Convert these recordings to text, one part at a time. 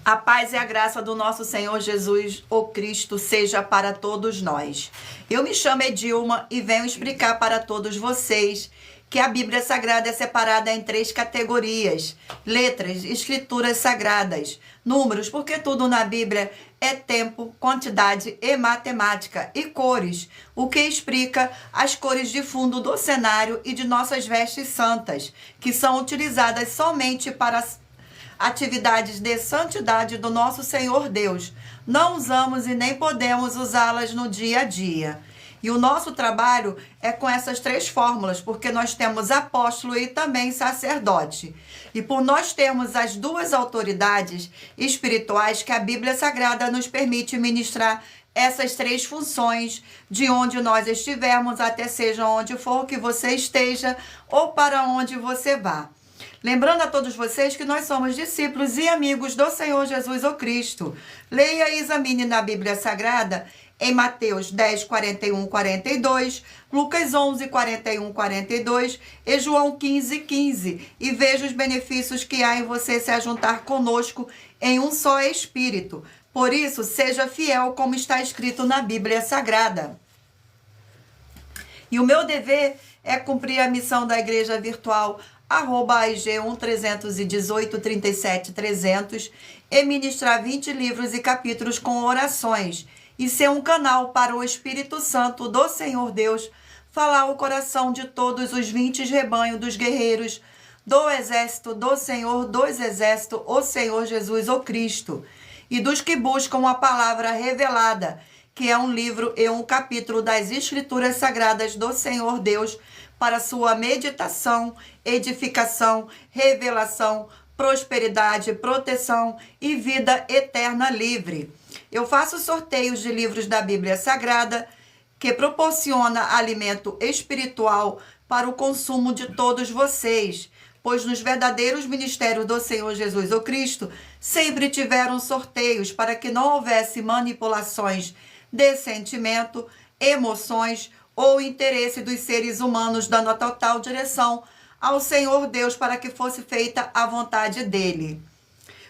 A paz e a graça do nosso Senhor Jesus, o Cristo, seja para todos nós. Eu me chamo Edilma e venho explicar para todos vocês que a Bíblia Sagrada é separada em 3 categorias: letras, escrituras sagradas, números, porque tudo na Bíblia é tempo, quantidade e matemática, e cores, o que explica as cores de fundo do cenário e de nossas vestes santas, que são utilizadas somente para atividades de santidade do nosso Senhor Deus. Não usamos e nem podemos usá-las no dia a dia. E o nosso trabalho é com essas 3 fórmulas, porque nós temos apóstolo e também sacerdote. E por nós termos as 2 autoridades espirituais que a Bíblia Sagrada nos permite ministrar essas 3 funções, de onde nós estivermos, até seja onde for que você esteja ou para onde você vá. Lembrando a todos vocês que nós somos discípulos e amigos do Senhor Jesus o Cristo. Leia e examine na Bíblia Sagrada em Mateus 10, 41, 42, Lucas 11, 41, 42 e João 15, 15. E veja os benefícios que há em você se ajuntar conosco em um só Espírito. Por isso, seja fiel como está escrito na Bíblia Sagrada. E o meu dever é cumprir a missão da Igreja Virtual @AIG131837300 e ministrar 20 livros e capítulos com orações e ser um canal para o Espírito Santo do Senhor Deus falar o coração de todos os 20 rebanhos dos guerreiros do exército do Senhor dos exércitos, o Senhor Jesus o Cristo, e dos que buscam a palavra revelada, que é um livro e um capítulo das Escrituras Sagradas do Senhor Deus, para sua meditação, edificação, revelação, prosperidade, proteção e vida eterna livre. Eu faço sorteios de livros da Bíblia Sagrada que proporciona alimento espiritual para o consumo de todos vocês, pois nos verdadeiros ministérios do Senhor Jesus o Cristo sempre tiveram sorteios para que não houvesse manipulações de sentimento, emoções ou interesse dos seres humanos, dando a total direção ao Senhor Deus para que fosse feita a vontade dele.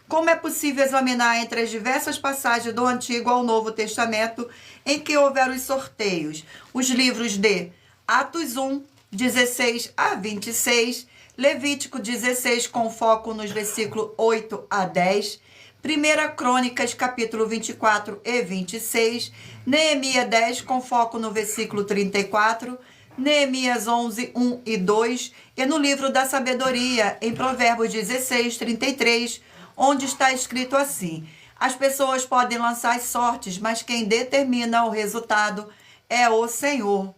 Como é possível examinar entre as diversas passagens do Antigo ao Novo Testamento em que houveram os sorteios? Os livros de Atos 1, 16 a 26, Levítico 16, com foco nos versículos 8 a 10, 1 Crônicas, capítulo 24 e 26, Neemias 10, com foco no versículo 34, Neemias 11, 1 e 2, e no livro da sabedoria, em Provérbios 16, 33, onde está escrito assim: as pessoas podem lançar as sortes, mas quem determina o resultado é o Senhor.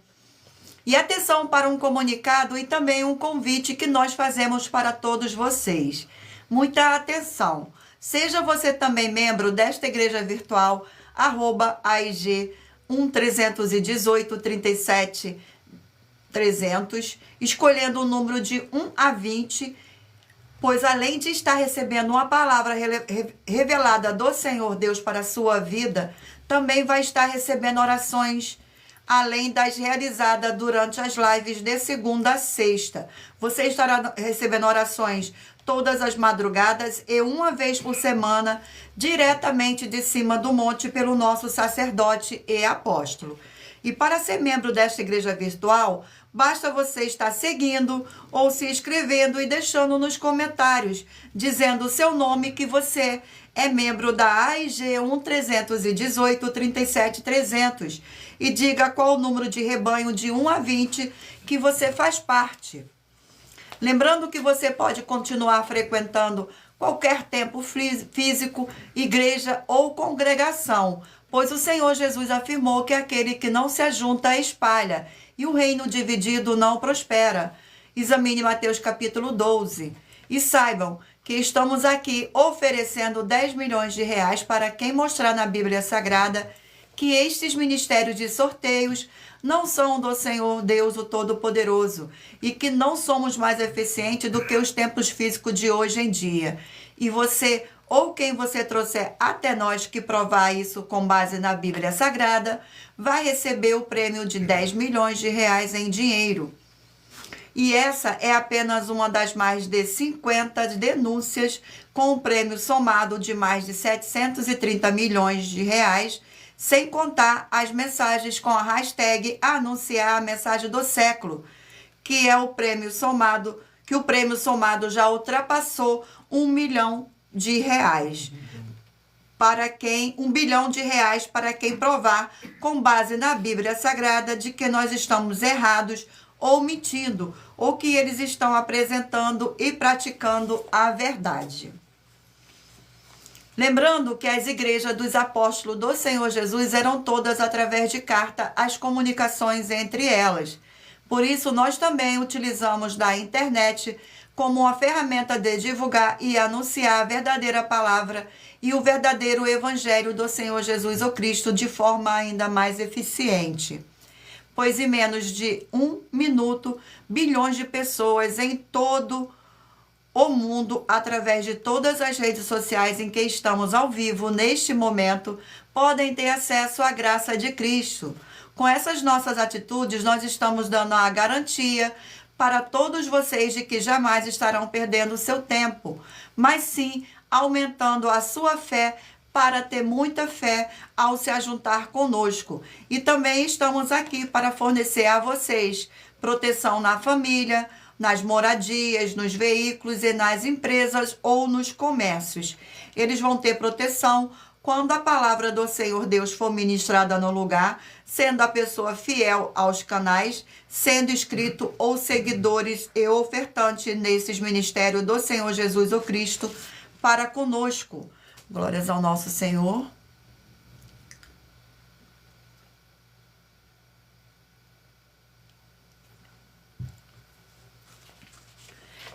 E atenção para um comunicado e também um convite que nós fazemos para todos vocês. Muita atenção! Seja você também membro desta igreja virtual, @AIG 131837300, escolhendo o número de 1 a 20, pois além de estar recebendo uma palavra revelada do Senhor Deus para a sua vida, também vai estar recebendo orações, além das realizadas durante as lives de segunda a sexta. Você estará recebendo orações todas as madrugadas e uma vez por semana, diretamente de cima do monte pelo nosso sacerdote e apóstolo. E para ser membro desta igreja virtual, basta você estar seguindo ou se inscrevendo e deixando nos comentários, dizendo o seu nome, que você é membro da AIG 131837300, e diga qual o número de rebanho de 1 a 20 que você faz parte. Lembrando que você pode continuar frequentando qualquer templo físico, igreja ou congregação, pois o Senhor Jesus afirmou que aquele que não se ajunta espalha, e o reino dividido não prospera. Examine Mateus capítulo 12. E saibam que estamos aqui oferecendo 10 milhões de reais para quem mostrar na Bíblia Sagrada que estes ministérios de sorteios não são do Senhor Deus o Todo-Poderoso e que não somos mais eficientes do que os templos físicos de hoje em dia. E você, ou quem você trouxer até nós que provar isso com base na Bíblia Sagrada, vai receber o prêmio de 10 milhões de reais em dinheiro. E essa é apenas uma das mais de 50 denúncias com um prêmio somado de mais de 730 milhões de reais, sem contar as mensagens com a hashtag anunciar a mensagem do século, que é o prêmio somado, que o prêmio somado já ultrapassou R$1 milhão para quem R$1 bilhão para quem provar, com base na Bíblia Sagrada, de que nós estamos errados ou mentindo, ou que eles estão apresentando e praticando a verdade. Lembrando que as igrejas dos apóstolos do Senhor Jesus eram todas através de carta as comunicações entre elas. Por isso, nós também utilizamos da internet como uma ferramenta de divulgar e anunciar a verdadeira palavra e o verdadeiro evangelho do Senhor Jesus o Cristo de forma ainda mais eficiente. Pois em menos de 1 minuto, bilhões de pessoas em todo o mundo, através de todas as redes sociais em que estamos ao vivo neste momento, podem ter acesso à graça de Cristo. Com essas nossas atitudes, nós estamos dando a garantia para todos vocês de que jamais estarão perdendo o seu tempo, mas sim aumentando a sua fé para ter muita fé ao se ajuntar conosco. E também estamos aqui para fornecer a vocês proteção na família, nas moradias, nos veículos e nas empresas ou nos comércios. Eles vão ter proteção quando a palavra do Senhor Deus for ministrada no lugar, sendo a pessoa fiel aos canais, sendo inscrito ou seguidores e ofertante nesses ministérios do Senhor Jesus o Cristo para conosco. Glórias ao nosso Senhor.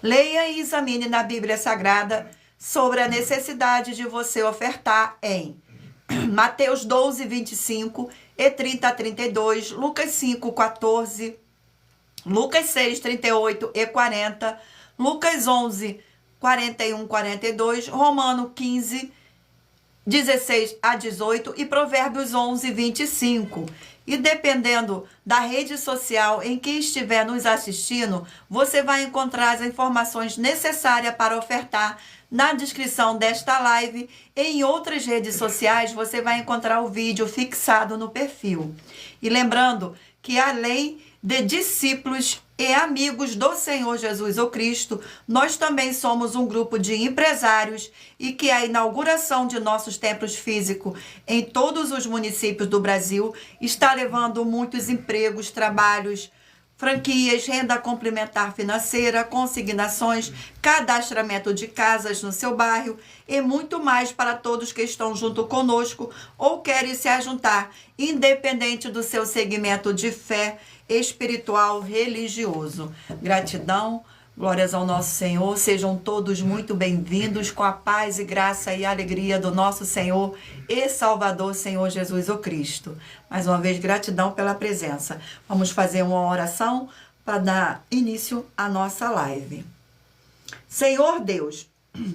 Leia e examine na Bíblia Sagrada sobre a necessidade de você ofertar em Mateus 12, 25 e 30 a 32, Lucas 5, 14, Lucas 6, 38 e 40, Lucas 11, 41, 42, Romano 15, 16 a 18 e Provérbios 11, 25. E dependendo da rede social em que estiver nos assistindo, você vai encontrar as informações necessárias para ofertar na descrição desta live. E em outras redes sociais você vai encontrar o vídeo fixado no perfil. E lembrando que além de discípulos e amigos do Senhor Jesus o Cristo, nós também somos um grupo de empresários e que a inauguração de nossos templos físicos em todos os municípios do Brasil está levando muitos empregos, trabalhos, franquias, renda complementar financeira, consignações, cadastramento de casas no seu bairro e muito mais para todos que estão junto conosco ou querem se ajuntar, independente do seu segmento de fé espiritual, religioso. Gratidão, glórias ao nosso Senhor, sejam todos muito bem-vindos com a paz e graça e alegria do nosso Senhor e Salvador, Senhor Jesus o Cristo. Mais uma vez, gratidão pela presença. Vamos fazer uma oração para dar início à nossa live. Senhor Deus,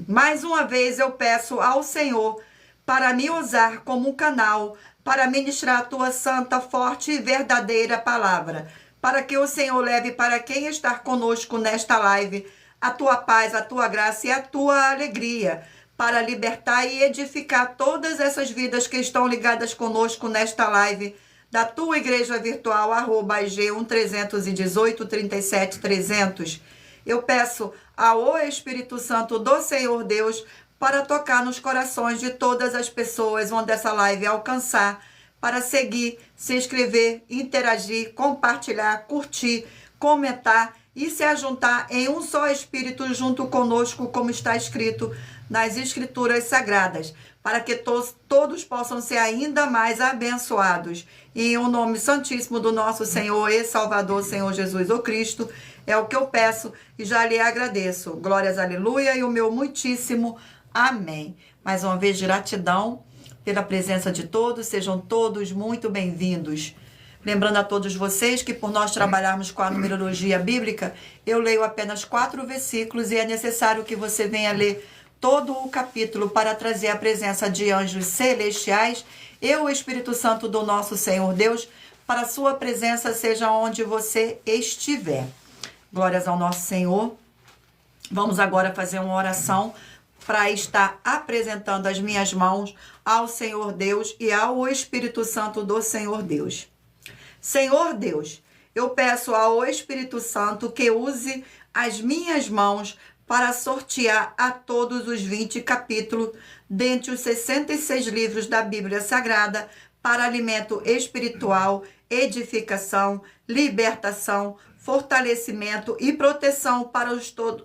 mais uma vez eu peço ao Senhor para me usar como um canal para ministrar a tua santa, forte e verdadeira palavra, para que o Senhor leve para quem está conosco nesta live a tua paz, a tua graça e a tua alegria, para libertar e edificar todas essas vidas que estão ligadas conosco nesta live, da tua igreja virtual, @G1-318-37-300. Eu peço ao Espírito Santo do Senhor Deus para tocar nos corações de todas as pessoas onde essa live alcançar, para seguir, se inscrever, interagir, compartilhar, curtir, comentar e se ajuntar em um só Espírito junto conosco, como está escrito nas Escrituras Sagradas, para que todos possam ser ainda mais abençoados. E em o nome santíssimo do nosso Senhor e Salvador, Senhor Jesus o Cristo, é o que eu peço e já lhe agradeço. Glórias, aleluia, e o meu muitíssimo amém. Mais uma vez, gratidão pela presença de todos, sejam todos muito bem-vindos. Lembrando a todos vocês que por nós trabalharmos com a numerologia bíblica, eu leio apenas 4 versículos e é necessário que você venha ler todo o capítulo para trazer a presença de anjos celestiais e o Espírito Santo do nosso Senhor Deus para a sua presença, seja onde você estiver. Glórias ao nosso Senhor. Vamos agora fazer uma oração para estar apresentando as minhas mãos ao Senhor Deus e ao Espírito Santo do Senhor Deus. Senhor Deus, eu peço ao Espírito Santo que use as minhas mãos para sortear a todos os 20 capítulos dentre os 66 livros da Bíblia Sagrada para alimento espiritual, edificação, libertação, fortalecimento e proteção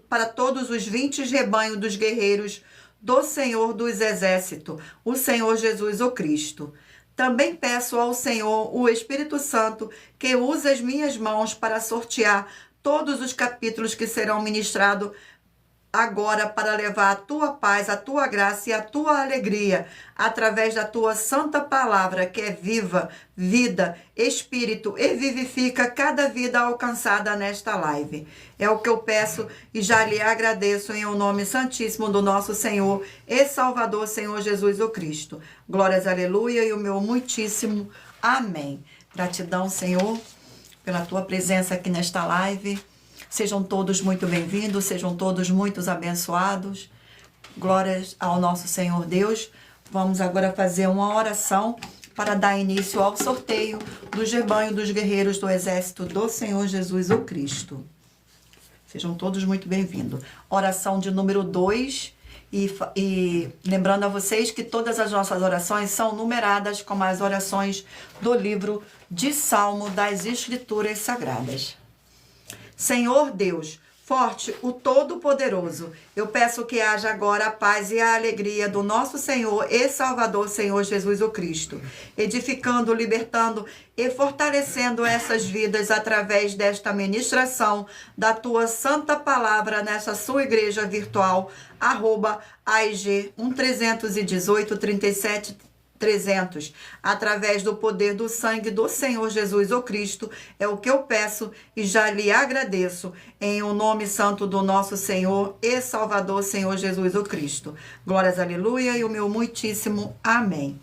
para todos os 20 rebanhos dos guerreiros do Senhor dos Exércitos, o Senhor Jesus o Cristo. Também peço ao Senhor, o Espírito Santo, que use as minhas mãos para sortear todos os capítulos que serão ministrados agora para levar a tua paz, a tua graça e a tua alegria através da tua santa palavra que é viva, vida, espírito e vivifica cada vida alcançada nesta live. É o que eu peço e já lhe agradeço em o nome santíssimo do nosso Senhor e Salvador, Senhor Jesus o Cristo. Glórias, aleluia, e o meu muitíssimo amém. Gratidão, Senhor, pela tua presença aqui nesta live. Sejam todos muito bem-vindos, sejam todos muito abençoados. Glórias ao nosso Senhor Deus. Vamos agora fazer uma oração para dar início ao sorteio do rebanho dos guerreiros do Exército do Senhor Jesus o Cristo. Sejam todos muito bem-vindos. Oração de número 2. E lembrando a vocês que todas as nossas orações são numeradas como as orações do livro de Salmo das Escrituras Sagradas. Senhor Deus, forte, o Todo-Poderoso, eu peço que haja agora a paz e a alegria do nosso Senhor e Salvador, Senhor Jesus o Cristo, edificando, libertando e fortalecendo essas vidas através desta ministração da tua santa palavra nessa sua igreja virtual, @AIG 1318 37 300, através do poder do sangue do Senhor Jesus o Cristo, é o que eu peço e já lhe agradeço, em o nome santo do nosso Senhor e Salvador, Senhor Jesus o Cristo. Glórias, aleluia, e o meu muitíssimo amém.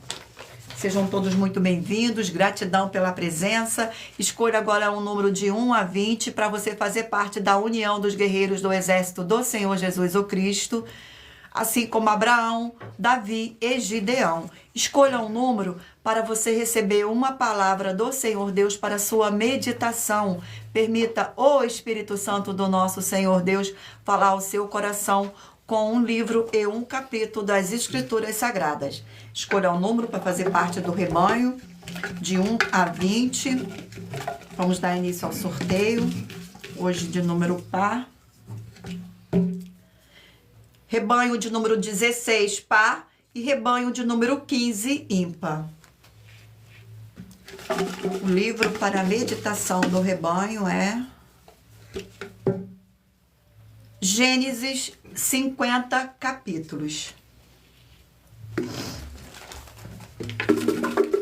Sejam todos muito bem-vindos, gratidão pela presença. Escolha agora um número de 1 a 20 para você fazer parte da união dos guerreiros do Exército do Senhor Jesus o Cristo, assim como Abraão, Davi e Gideão. Escolha um número para você receber uma palavra do Senhor Deus para sua meditação. Permita o Espírito Santo do nosso Senhor Deus falar ao seu coração com um livro e um capítulo das Escrituras Sagradas. Escolha um número para fazer parte do rebanho de 1 a 20. Vamos dar início ao sorteio, hoje de número par. Rebanho de número 16, par, e rebanho de número 15, ímpar. O livro para a meditação do rebanho é Gênesis, 50 capítulos.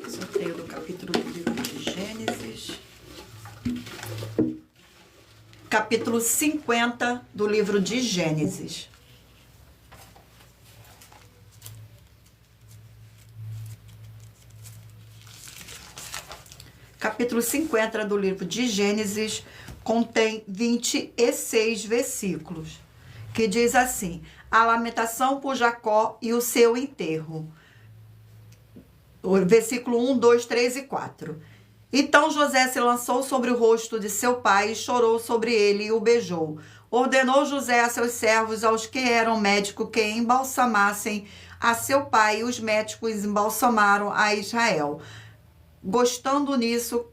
Sorteio do capítulo do livro de Gênesis. Capítulo 50 do livro de Gênesis. Capítulo 50 do livro de Gênesis contém 26 versículos, que diz assim: a lamentação por Jacó e o seu enterro. O versículo 1, 2, 3 e 4. Então José se lançou sobre o rosto de seu pai e chorou sobre ele e o beijou. Ordenou José a seus servos, aos que eram médicos, que embalsamassem a seu pai, e os médicos embalsamaram a Israel, gastando nisso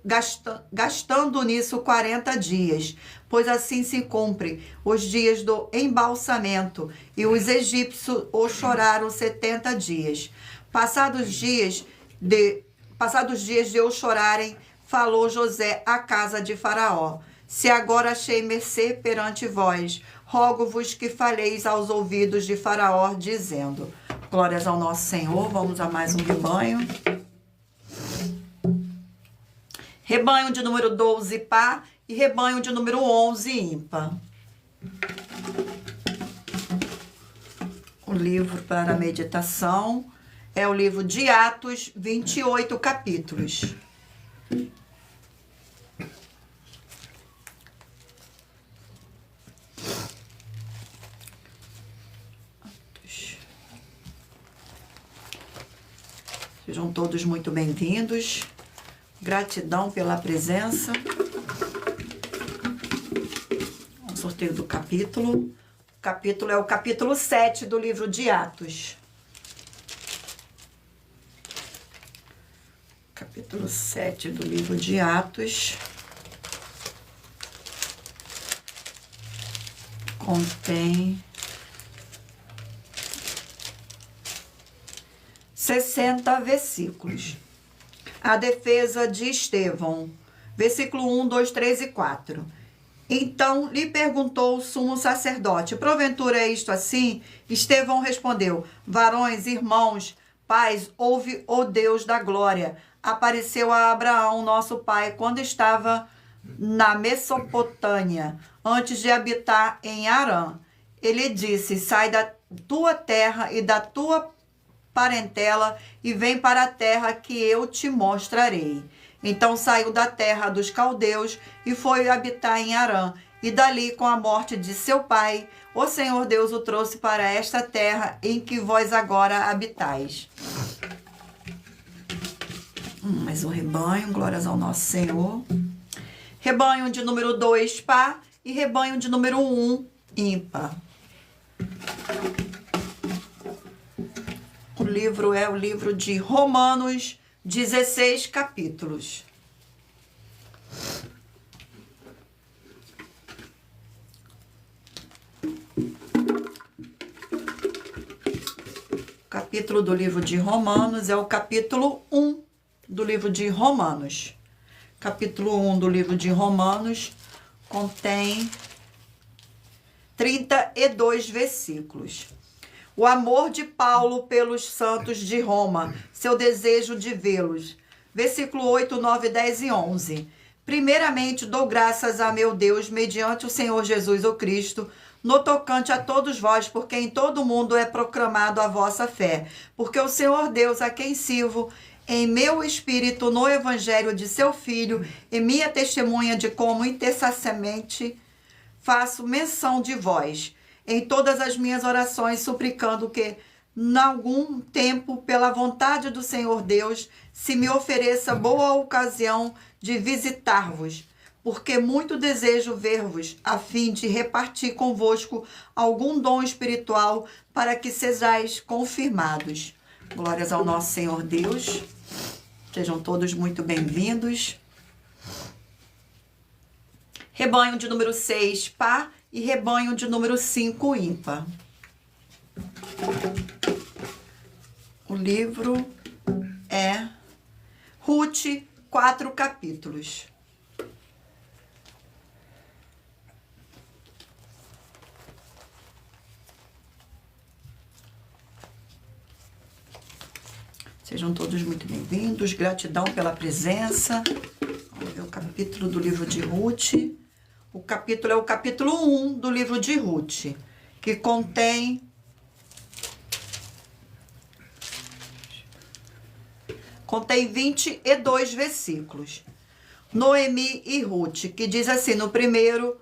40 dias, pois assim se cumpre os dias do embalsamento, e os egípcios o choraram 70 dias. Passados dias de o chorarem, falou José à casa de Faraó: se agora achei mercê perante vós, rogo-vos que faleis aos ouvidos de Faraó, dizendo. Glórias ao nosso Senhor. Vamos a mais um rebanho. Rebanho de número 12, par, e rebanho de número 11, ímpar. O livro para a meditação é o livro de Atos, 28 capítulos. Sejam todos muito bem-vindos. Gratidão pela presença. O sorteio do capítulo. O capítulo é o capítulo 7 do livro de Atos. Capítulo 7 do livro de Atos. Contém 60 versículos. A defesa de Estevão. Versículo 1, 2, 3 e 4. Então lhe perguntou o sumo sacerdote: porventura é isto assim? Estevão respondeu: varões, irmãos, pais, ouve, ó Deus da glória. Apareceu a Abraão, nosso pai, quando estava na Mesopotâmia, antes de habitar em Harã. Ele disse: sai da tua terra e da tua parentela e vem para a terra que eu te mostrarei. Então saiu da terra dos caldeus e foi habitar em Harã. E dali, com a morte de seu pai, o Senhor Deus o trouxe para esta terra em que vós agora habitais. Mais um rebanho, glórias ao nosso Senhor. Rebanho de número 2, par, e rebanho de número 1, ímpar. O livro é o livro de Romanos, 16 capítulos. O capítulo do livro de Romanos é o capítulo 1 do livro de Romanos. Capítulo 1 do livro de Romanos contém 32 versículos. O amor de Paulo pelos santos de Roma, seu desejo de vê-los. Versículo 8, 9, 10 e 11. Primeiramente, dou graças a meu Deus, mediante o Senhor Jesus o Cristo, no tocante a todos vós, porque em todo o mundo é proclamado a vossa fé. Porque o Senhor Deus, a quem sirvo, em meu espírito, no evangelho de seu Filho, e minha testemunha de como intercessoremente faço menção de vós, em todas as minhas orações, suplicando que, em algum tempo, pela vontade do Senhor Deus, se me ofereça boa ocasião de visitar-vos, porque muito desejo ver-vos, a fim de repartir convosco algum dom espiritual, para que sejais confirmados. Glórias ao nosso Senhor Deus. Sejam todos muito bem-vindos. Rebanho de número 6, par, e rebanho de número 5, ímpar. O livro é Ruth, 4 capítulos. Sejam todos muito bem-vindos. Gratidão pela presença. Vamos ver o capítulo do livro de Ruth. O capítulo é o capítulo 1 do livro de Ruth, que contém 22 versículos. Noemi e Ruth, que diz assim no primeiro,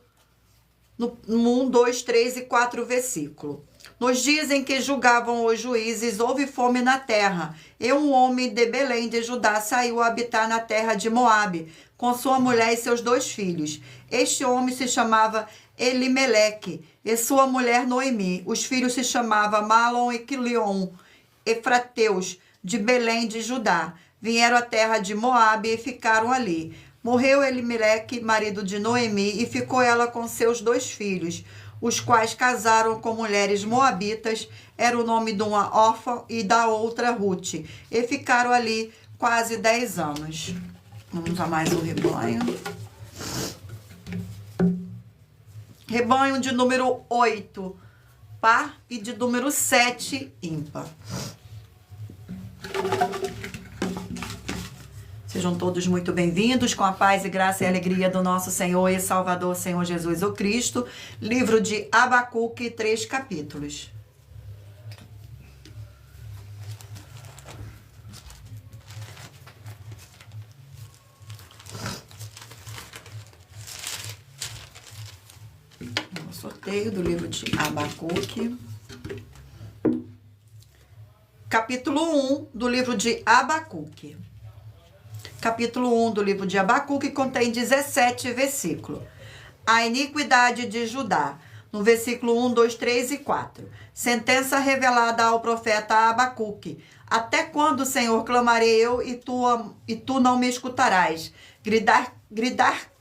no 1, 2, 3 e 4 versículo. Nos dias em que julgavam os juízes, houve fome na terra, e um homem de Belém de Judá saiu a habitar na terra de Moabe, com sua mulher e seus 2 filhos. Este homem se chamava Elimeleque, e sua mulher Noemi. Os filhos se chamavam Malom e Quilion, efrateus, de Belém de Judá. Vieram à terra de Moabe e ficaram ali. Morreu Elimeleque, marido de Noemi, e ficou ela com seus 2 filhos, os quais casaram com mulheres moabitas. Era o nome de uma órfã e da outra Ruth, e ficaram ali quase 10 anos. Vamos a mais um rebanho. Rebanho de número 8, par, e de número 7, ímpar. Sejam todos muito bem-vindos, com a paz e graça e alegria do nosso Senhor e Salvador, Senhor Jesus o Cristo. Livro de Abacuque, 3 capítulos. Sorteio do livro de Abacuque. capítulo 1 do livro de Abacuque. Capítulo 1 do livro de Abacuque contém 17 versículos. A iniquidade de Judá, no versículo 1, 2, 3 e 4. Sentença revelada ao profeta Abacuque. Até quando, Senhor, clamarei eu e tu não me escutarás?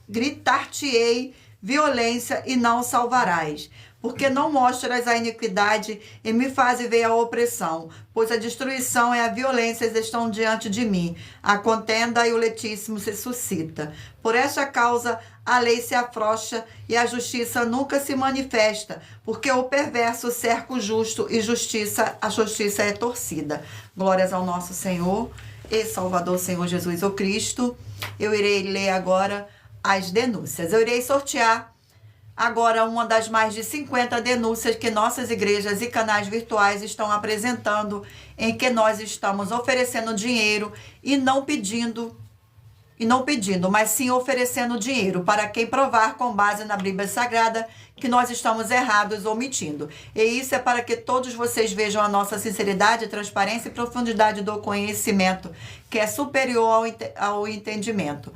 Gritar-te-ei violência e não salvarás. Porque não mostras a iniquidade e me fazes ver a opressão, pois a destruição e a violência estão diante de mim. A contenda e o letíssimo se suscita. Por esta causa a lei se afrouxa e a justiça nunca se manifesta, porque o perverso cerca o justo e a justiça é torcida. Glórias ao nosso Senhor e Salvador, Senhor Jesus o Cristo. Eu irei ler agora as denúncias. Eu irei sortear agora uma das mais de 50 denúncias que nossas igrejas e canais virtuais estão apresentando, em que nós estamos oferecendo dinheiro e não pedindo, mas sim oferecendo dinheiro para quem provar com base na Bíblia Sagrada que nós estamos errados ou mentindo. E isso é para que todos vocês vejam a nossa sinceridade, transparência e profundidade do conhecimento, que é superior ao entendimento.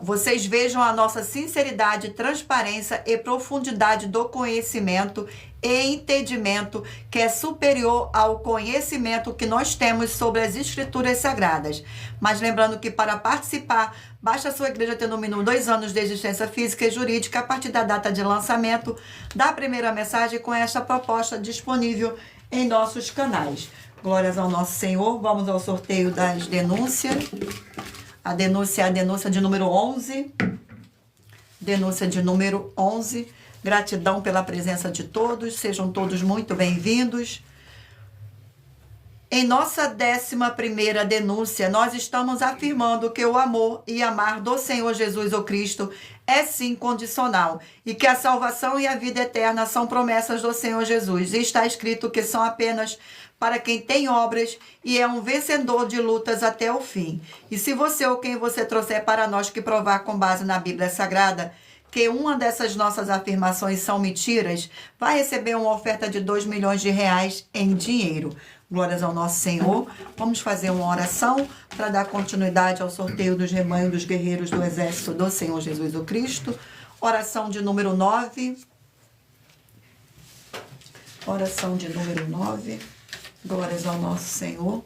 Vocês vejam a nossa sinceridade, transparência e profundidade do conhecimento e entendimento, que é superior ao conhecimento que nós temos sobre as Escrituras Sagradas. Mas lembrando que para participar, basta a sua igreja ter no mínimo 2 anos de existência física e jurídica a partir da data de lançamento da primeira mensagem com esta proposta disponível em nossos canais. Glórias ao nosso Senhor. Vamos ao sorteio das denúncias. A denúncia é a denúncia de número 11. Denúncia de número 11. Gratidão pela presença de todos. Sejam todos muito bem-vindos. Em nossa 11ª denúncia, nós estamos afirmando que o amor e amar do Senhor Jesus o Cristo é sim condicional e que a salvação e a vida eterna são promessas do Senhor Jesus. E está escrito que são apenas para quem tem obras e é um vencedor de lutas até o fim. E se você ou quem você trouxer para nós que provar com base na Bíblia Sagrada que uma dessas nossas afirmações são mentiras, vai receber uma oferta de 2 milhões de reais em dinheiro. Glórias ao nosso Senhor. Vamos fazer uma oração para dar continuidade ao sorteio dos rebanhos dos guerreiros do exército do Senhor Jesus o Cristo. Oração de número 9. Oração de número 9. Glórias ao nosso Senhor.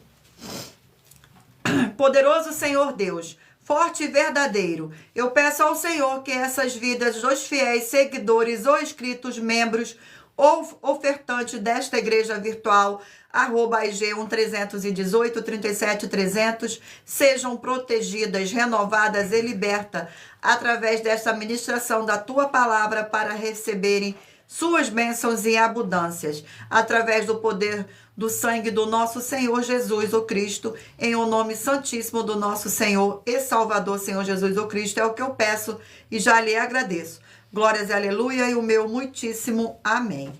Poderoso Senhor Deus, forte e verdadeiro, eu peço ao Senhor que essas vidas dos fiéis seguidores ou inscritos, membros ou ofertantes desta igreja virtual, @IG1318-37300, sejam protegidas, renovadas e libertas através desta ministração da Tua Palavra para receberem suas bênçãos e abundâncias, através do poder do sangue do nosso Senhor Jesus o Cristo, em o nome santíssimo do nosso Senhor e Salvador, Senhor Jesus o Cristo, é o que eu peço e já lhe agradeço. Glórias e aleluia e o meu muitíssimo amém.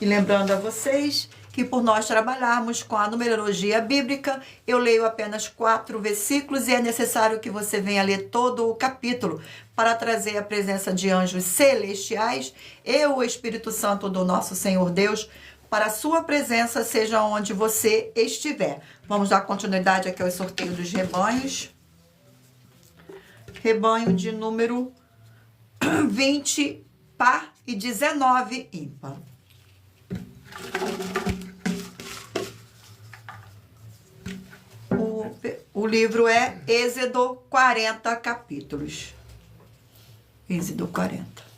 E lembrando a vocês que por nós trabalharmos com a numerologia bíblica, eu leio apenas 4 versículos e é necessário que você venha ler todo o capítulo para trazer a presença de anjos celestiais e o Espírito Santo do nosso Senhor Deus para a sua presença, seja onde você estiver. Vamos dar continuidade aqui ao sorteio dos rebanhos. Rebanho de número 20 par e 19 ímpar. O livro é Êxodo 40 capítulos. Êxodo 40.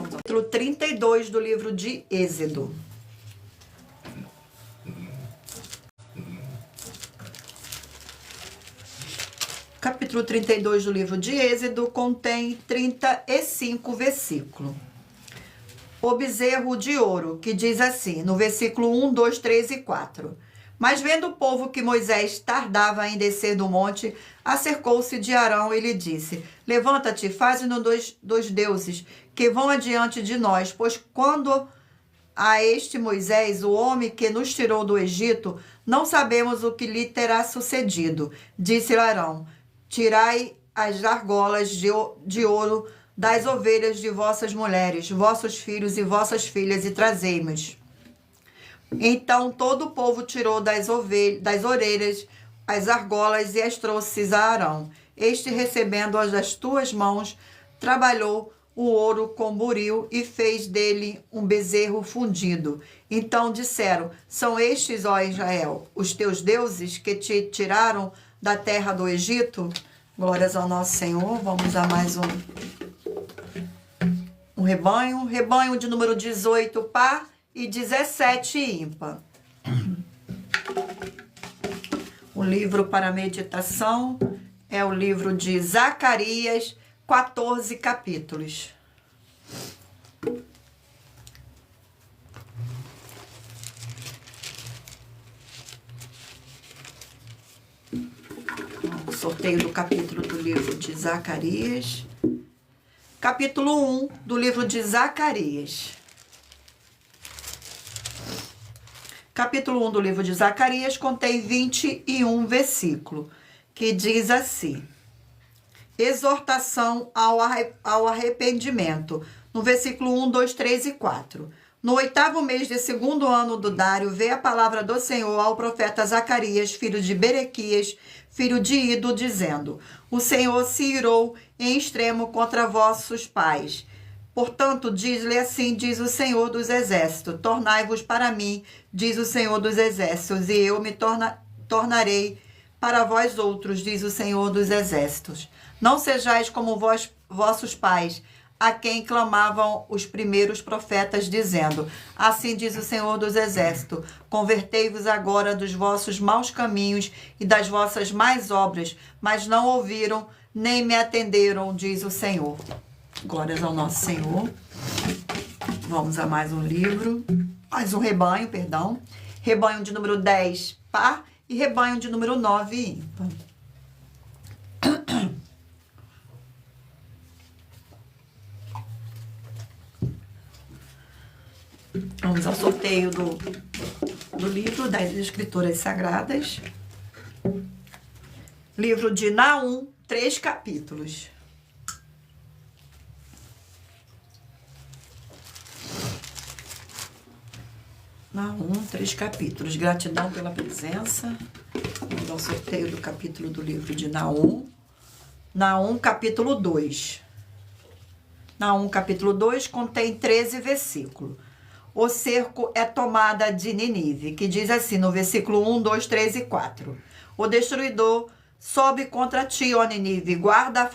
Capítulo 32 do livro de Êxodo. Capítulo 32 do livro de Êxodo contém 35 versículos. O bezerro de ouro, que diz assim, no versículo 1, 2, 3 e 4. Mas vendo o povo que Moisés tardava em descer do monte, acercou-se de Arão e lhe disse, levanta-te, faze-nos dois deuses, que vão adiante de nós, pois quando a este Moisés, o homem que nos tirou do Egito, não sabemos o que lhe terá sucedido. Disse Arão, tirai as argolas de ouro das ovelhas de vossas mulheres, vossos filhos e vossas filhas, e trazei-mos. Então todo o povo tirou das orelhas as argolas e as trouxe a Arão. Este, recebendo-as das tuas mãos, trabalhou o ouro com buril e fez dele um bezerro fundido. Então disseram: são estes, ó Israel, os teus deuses que te tiraram da terra do Egito? Glórias ao nosso Senhor. Vamos a mais um rebanho. Rebanho de número 18 par e 17 ímpar. O livro para meditação é o livro de Zacarias, 14 capítulos. O sorteio do capítulo do livro de Zacarias. Capítulo 1 do livro de Zacarias. Capítulo 1 do livro de Zacarias contém 21 versículos, que diz assim: exortação ao arrependimento. No versículo 1, 2, 3 e 4. No 8º mês do 2º ano do Dário, veio a palavra do Senhor ao profeta Zacarias, filho de Berequias, filho de Ido, dizendo: o Senhor se irou em extremo contra vossos pais. Portanto, diz-lhe assim, diz o Senhor dos Exércitos: tornai-vos para mim, diz o Senhor dos Exércitos, e eu me tornarei para vós outros, diz o Senhor dos Exércitos. Não sejais como vossos pais, a quem clamavam os primeiros profetas, dizendo: assim diz o Senhor dos Exércitos: convertei-vos agora dos vossos maus caminhos e das vossas más obras, mas não ouviram, nem me atenderam, diz o Senhor. Glórias ao nosso Senhor. Vamos a mais um livro, mais um rebanho, perdão. Rebanho de número 10, par, e rebanho de número 9, ímpar. Vamos ao sorteio do livro das Escrituras Sagradas. Livro de Naum, 3 capítulos. Naum, 3 capítulos. Gratidão pela presença. Vamos ao sorteio do capítulo do livro de Naum. Naum, capítulo 2. Naum, capítulo 2, contém 13 versículos. O cerco é tomada de Nínive, que diz assim no versículo 1, 2, 3 e 4. O destruidor sobe contra ti, ó Nínive, guarda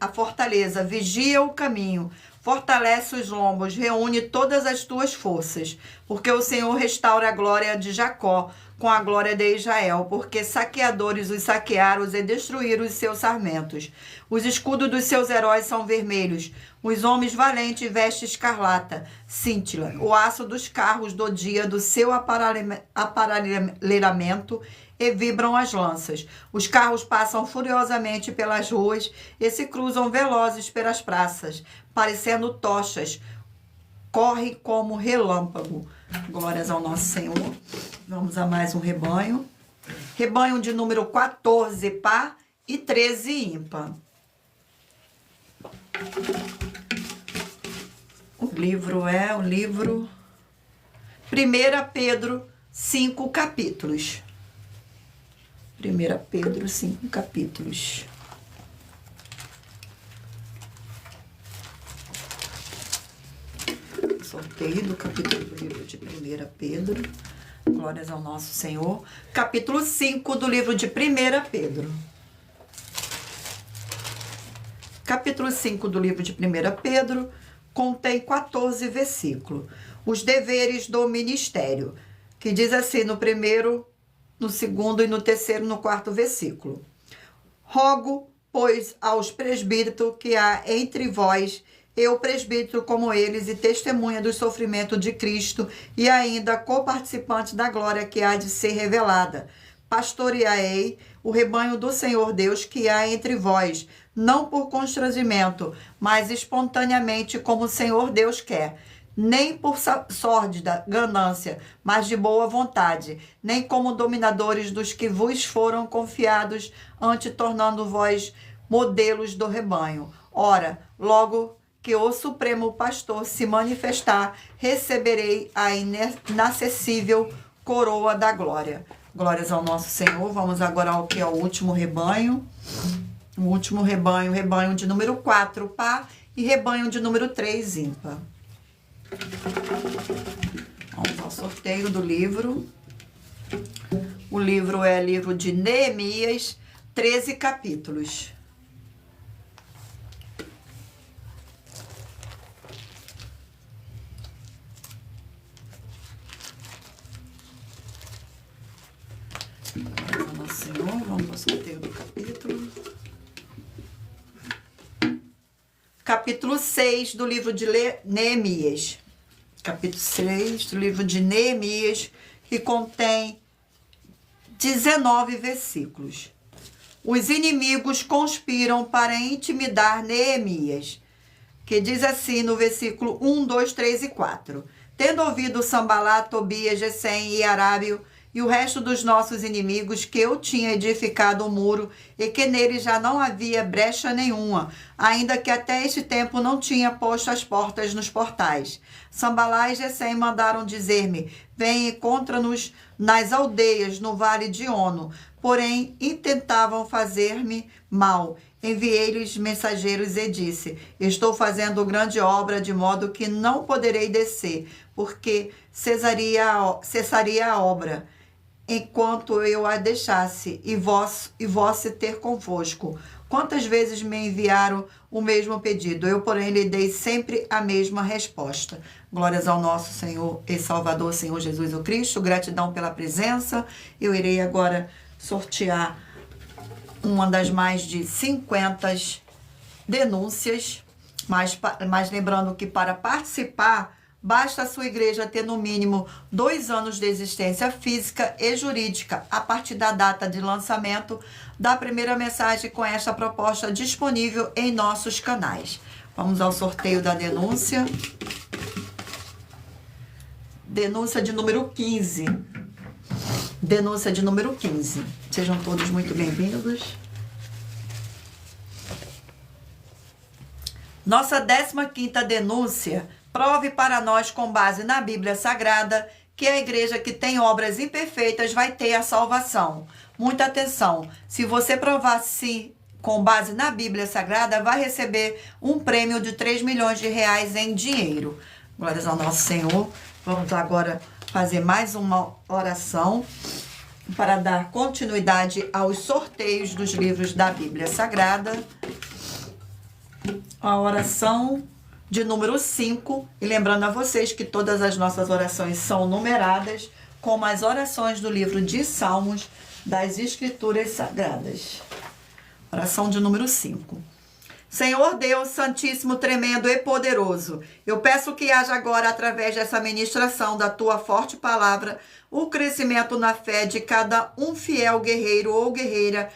a fortaleza, vigia o caminho, fortalece os lombos, reúne todas as tuas forças, porque o Senhor restaura a glória de Jacó com a glória de Israel, porque saqueadores os saquearam e destruíram os seus sarmentos. Os escudos dos seus heróis são vermelhos, os homens valentes vestem escarlata, cintila, o aço dos carros do dia do seu aparelhamento e vibram as lanças. Os carros passam furiosamente pelas ruas e se cruzam velozes pelas praças, parecendo tochas, corre como relâmpago. Glórias ao nosso Senhor. Vamos a mais um rebanho. Rebanho de número 14, par, e 13, ímpar. O livro é o livro 1 Pedro, 5 capítulos. 1 Pedro, 5 capítulos. Sorteio do capítulo do livro de 1 Pedro. Glórias ao nosso Senhor. Capítulo 5 do livro de 1 Pedro. Capítulo 5 do livro de 1 Pedro contém 14 versículos. Os deveres do ministério, que diz assim no primeiro, no segundo e no terceiro, no quarto versículo. Rogo, pois, aos presbíteros que há entre vós, eu presbítero como eles, e testemunha do sofrimento de Cristo, e ainda coparticipante da glória que há de ser revelada. Pastoreai o rebanho do Senhor Deus que há entre vós, não por constrangimento, mas espontaneamente, como o Senhor Deus quer, nem por sórdida ganância, mas de boa vontade, nem como dominadores dos que vos foram confiados, antes tornando-vos modelos do rebanho. Ora, logo que o Supremo Pastor se manifestar, receberei a inacessível coroa da glória. Glórias ao nosso Senhor. Vamos agora ao que é o último rebanho. O último rebanho, rebanho de número 4, par, e rebanho de número 3, ímpar. Vamos ao sorteio do livro. O livro é livro de Neemias, 13 capítulos. Nosso Senhor, vamos ao sorteio do capítulo. Capítulo 6 do livro de Neemias. Capítulo 6 do livro de Neemias, que contém 19 versículos. Os inimigos conspiram para intimidar Neemias, que diz assim no versículo 1, 2, 3 e 4. Tendo ouvido Sambalat, Tobias, Gesem e Arábio, e o resto dos nossos inimigos, que eu tinha edificado o muro, e que nele já não havia brecha nenhuma, ainda que até este tempo não tinha posto as portas nos portais. Sambalá e Gesem mandaram dizer-me: vem e encontra-nos nas aldeias, no vale de Ono. Porém, intentavam fazer-me mal. Enviei-lhes mensageiros e disse: estou fazendo grande obra, de modo que não poderei descer, porque cessaria a obra, enquanto eu a deixasse, e vós ter convosco. Quantas vezes me enviaram o mesmo pedido? Eu, porém, lhe dei sempre a mesma resposta. Glórias ao nosso Senhor e Salvador, Senhor Jesus o Cristo. Gratidão pela presença. Eu irei agora sortear uma das mais de 50 denúncias, mas lembrando que para participar, basta a sua igreja ter no mínimo 2 anos de existência física e jurídica a partir da data de lançamento da primeira mensagem com esta proposta disponível em nossos canais. Vamos ao sorteio da denúncia. Denúncia de número 15. Denúncia de número 15. Sejam todos muito bem-vindos. Nossa 15ª denúncia: prove para nós, com base na Bíblia Sagrada, que a igreja que tem obras imperfeitas vai ter a salvação. Muita atenção. Se você provar sim, com base na Bíblia Sagrada, vai receber um prêmio de 3 milhões de reais em dinheiro. Glórias ao nosso Senhor. Vamos agora fazer mais uma oração para dar continuidade aos sorteios dos livros da Bíblia Sagrada. A oração de número 5, e lembrando a vocês que todas as nossas orações são numeradas, como as orações do livro de Salmos das Escrituras Sagradas. Oração de número 5. Senhor Deus Santíssimo, tremendo e poderoso, eu peço que haja agora, através dessa ministração da tua forte palavra, o crescimento na fé de cada um fiel guerreiro ou guerreira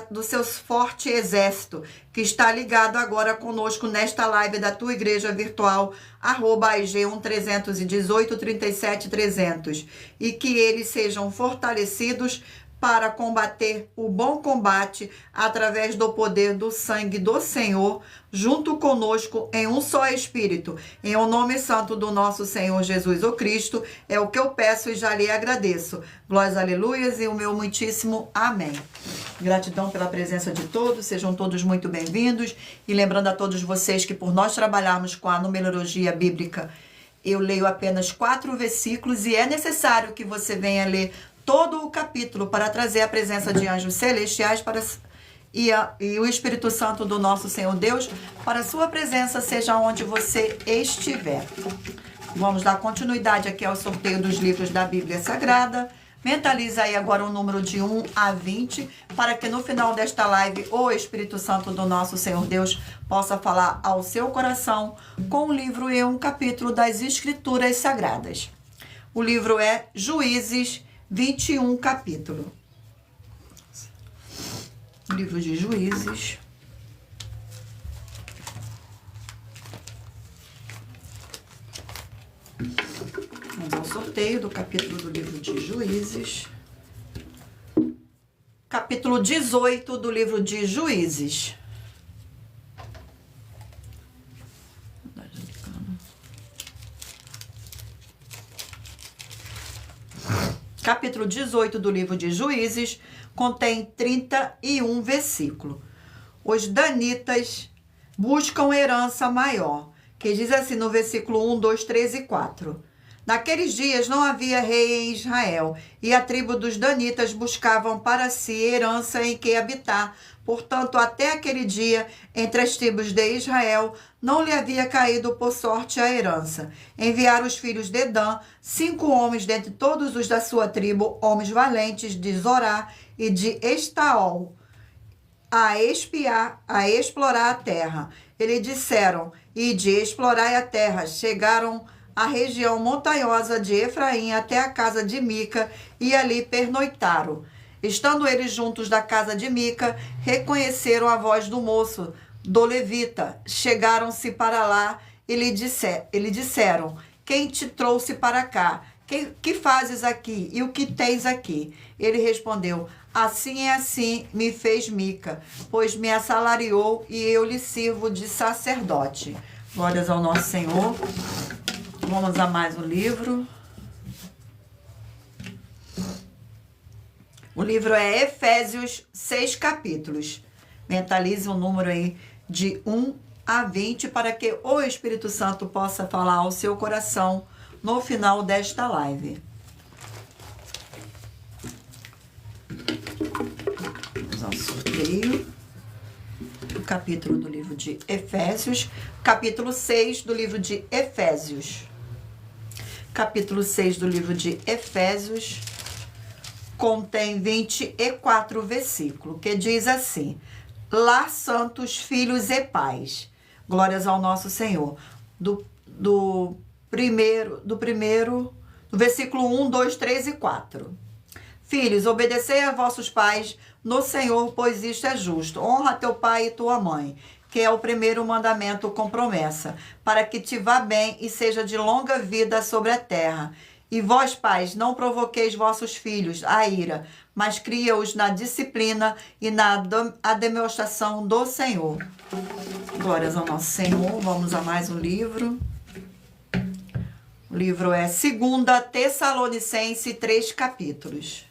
do seu forte exército, que está ligado agora conosco nesta live da tua igreja virtual, @AIG 1318 37 300, e que eles sejam fortalecidos para combater o bom combate através do poder do sangue do Senhor, junto conosco em um só Espírito. Em o nome santo do nosso Senhor Jesus o Cristo, é o que eu peço e já lhe agradeço. Glórias, aleluias e o meu muitíssimo amém. Gratidão pela presença de todos, sejam todos muito bem-vindos. E lembrando a todos vocês que por nós trabalharmos com a numerologia bíblica, eu leio apenas 4 versículos e é necessário que você venha ler todo o capítulo para trazer a presença de anjos celestiais e o Espírito Santo do nosso Senhor Deus para a sua presença, seja onde você estiver. Vamos dar continuidade aqui ao sorteio dos livros da Bíblia Sagrada. Mentaliza aí agora o número de 1 a 20, para que no final desta live o Espírito Santo do nosso Senhor Deus possa falar ao seu coração com um livro e um capítulo das Escrituras Sagradas. O livro é Juízes, 21 capítulo. Livro de Juízes. Vamos ao sorteio do capítulo do livro de Juízes. Capítulo 18 do livro de Juízes. Capítulo 18 do livro de Juízes contém 31 versículos. Os danitas buscam herança maior, que diz assim no versículo 1, 2, 3 e 4. Naqueles dias não havia rei em Israel, e a tribo dos danitas buscavam para si herança em que habitar. Portanto, até aquele dia, entre as tribos de Israel, não lhe havia caído por sorte a herança. Enviaram os filhos de Dan, 5 homens dentre todos os da sua tribo, homens valentes de Zorá e de Estaol, a espiar, a explorar a terra. Eles disseram, e de explorar a terra, chegaram à região montanhosa de Efraim até a casa de Mica e ali pernoitaram. Estando eles juntos da casa de Mica, reconheceram a voz do moço, do levita. Chegaram-se para lá e lhe disseram, quem te trouxe para cá? Que fazes aqui? E o que tens aqui? Ele respondeu, assim é assim me fez Mica, pois me assalariou e eu lhe sirvo de sacerdote. Glórias ao nosso Senhor. Vamos a mais um livro. O livro é Efésios, 6 capítulos. Mentalize o número aí de 1 a 20 para que o Espírito Santo possa falar ao seu coração no final desta live. Vamos ao sorteio. O capítulo do livro de Efésios. Capítulo 6 do livro de Efésios. Capítulo 6 do livro de Efésios contém 24 versículos, que diz assim, lá santos, filhos e pais. Glórias ao nosso Senhor. Do versículo 1, 2, 3 e 4. Filhos, obedecei a vossos pais no Senhor, pois isto é justo. Honra teu pai e tua mãe, que é o primeiro mandamento com promessa, para que te vá bem e seja de longa vida sobre a terra. E vós, pais, não provoqueis vossos filhos à ira, mas cria-os na disciplina e na demonstração do Senhor. Glórias ao nosso Senhor. Vamos a mais um livro. O livro é 2 Tessalonicenses, 3 capítulos.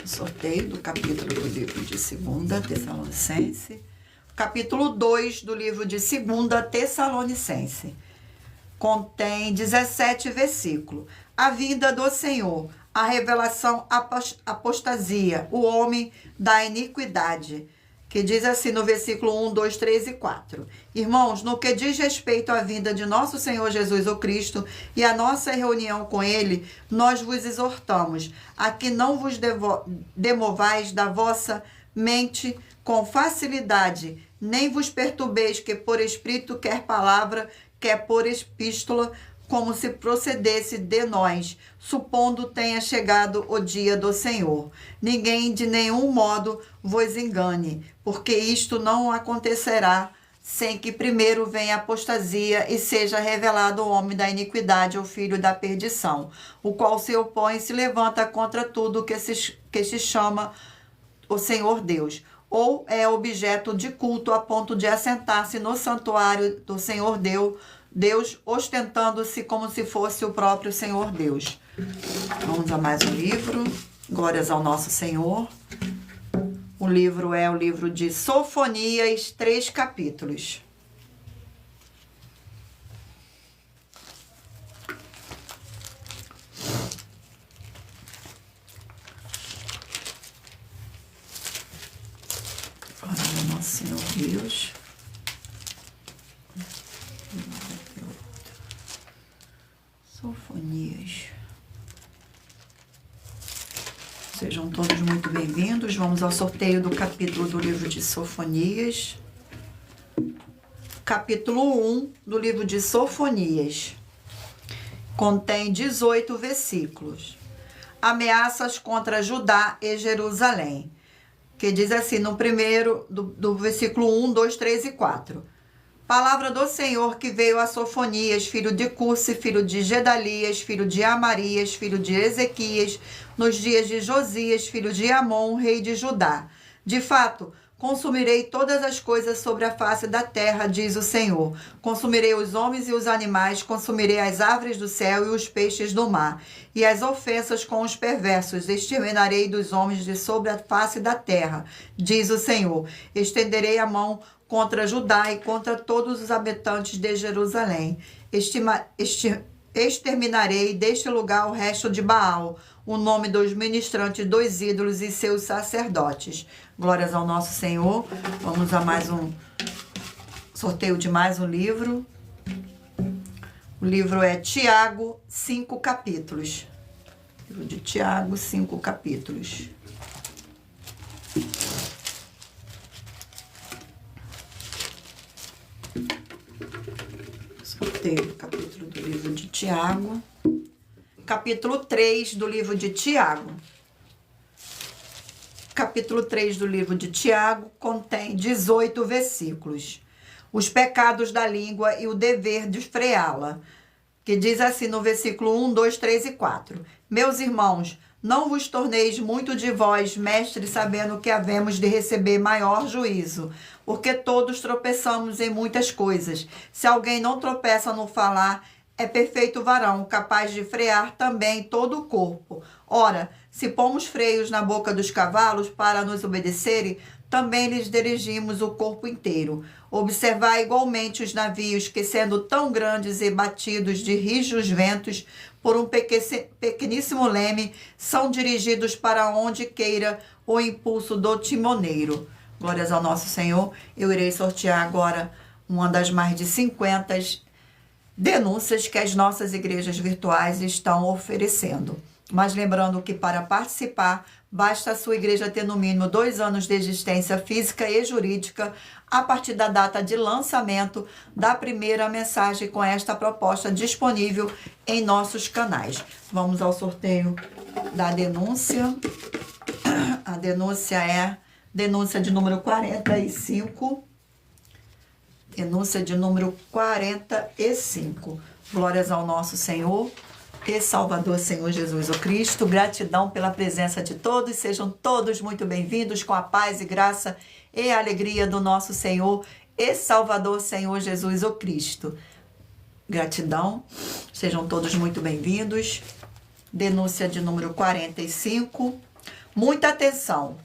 Sorteio do capítulo do livro de 2 Tessalonicenses. Capítulo 2 do livro de 2 Tessalonicenses. Contém 17 versículos. A vinda do Senhor, a revelação, apostasia, o homem da iniquidade. Que diz assim no versículo 1, 2, 3 e 4. Irmãos, no que diz respeito à vinda de nosso Senhor Jesus o Cristo e à nossa reunião com Ele, nós vos exortamos a que não vos demovais da vossa mente com facilidade, nem vos perturbeis que por espírito, quer palavra, quer por epístola, como se procedesse de nós, supondo tenha chegado o dia do Senhor. Ninguém de nenhum modo vos engane, porque isto não acontecerá sem que primeiro venha a apostasia e seja revelado o homem da iniquidade, o filho da perdição, o qual se opõe e se levanta contra tudo que se chama o Senhor Deus, ou é objeto de culto a ponto de assentar-se no santuário do Senhor Deus, ostentando-se como se fosse o próprio Senhor Deus. Vamos a mais um livro. Glórias ao nosso Senhor. O livro é o livro de Sofonias, 3 capítulos. Glória ao nosso Senhor Deus. Sofonias. Sejam todos muito bem-vindos. Vamos ao sorteio do capítulo do livro de Sofonias. Capítulo 1 do livro de Sofonias. Contém 18 versículos. Ameaças contra Judá e Jerusalém. Que diz assim no primeiro, do versículo 1, 2, 3 e 4. Palavra do Senhor que veio a Sofonias, filho de Cussi, filho de Gedalias, filho de Amarias, filho de Ezequias, nos dias de Josias, filho de Amon, rei de Judá. De fato, consumirei todas as coisas sobre a face da terra, diz o Senhor. Consumirei os homens e os animais, consumirei as árvores do céu e os peixes do mar, e as ofensas com os perversos exterminarei dos homens de sobre a face da terra, diz o Senhor. Estenderei a mão contra Judá e contra todos os habitantes de Jerusalém. Exterminarei deste lugar o resto de Baal, o nome dos ministrantes dos ídolos e seus sacerdotes. Glórias ao nosso Senhor. Vamos a mais um sorteio de mais um livro. O livro é Tiago, 5 capítulos. Livro de Tiago, 5 capítulos. Sorteio, capítulo do livro de Tiago. Capítulo 3 do livro de Tiago. Capítulo 3 do livro de Tiago contém 18 versículos. Os pecados da língua e o dever de freá-la. Que diz assim no versículo 1, 2, 3 e 4. Meus irmãos, não vos torneis muito de vós, mestres, sabendo que havemos de receber maior juízo, porque todos tropeçamos em muitas coisas. Se alguém não tropeça no falar, é perfeito varão, capaz de frear também todo o corpo. Ora, se pomos freios na boca dos cavalos para nos obedecerem, também lhes dirigimos o corpo inteiro. Observai igualmente os navios que, sendo tão grandes e batidos de rijos ventos por um pequeníssimo leme, são dirigidos para onde queira o impulso do timoneiro. Glórias ao nosso Senhor. Eu irei sortear agora uma das mais de 50 denúncias que as nossas igrejas virtuais estão oferecendo. Mas lembrando que para participar, basta a sua igreja ter no mínimo 2 anos de existência física e jurídica a partir da data de lançamento da primeira mensagem com esta proposta disponível em nossos canais. Vamos ao sorteio da denúncia. A denúncia é denúncia de número 45. Denúncia de número 45. Glórias ao nosso Senhor e Salvador, Senhor Jesus o Cristo. Gratidão pela presença de todos. Sejam todos muito bem-vindos com a paz e graça e alegria do nosso Senhor e Salvador, Senhor Jesus o Cristo. Gratidão. Sejam todos muito bem-vindos. Denúncia de número 45. Muita atenção.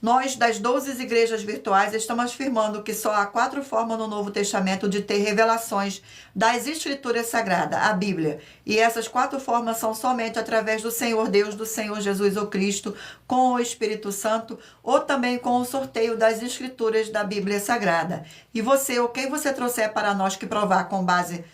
Nós, das 12 igrejas virtuais, estamos afirmando que só há 4 formas no Novo Testamento de ter revelações das Escrituras Sagradas, a Bíblia. E essas 4 formas são somente através do Senhor Deus, do Senhor Jesus o Cristo, com o Espírito Santo, ou também com o sorteio das Escrituras da Bíblia Sagrada. E você, ou quem você trouxer para nós que provar com base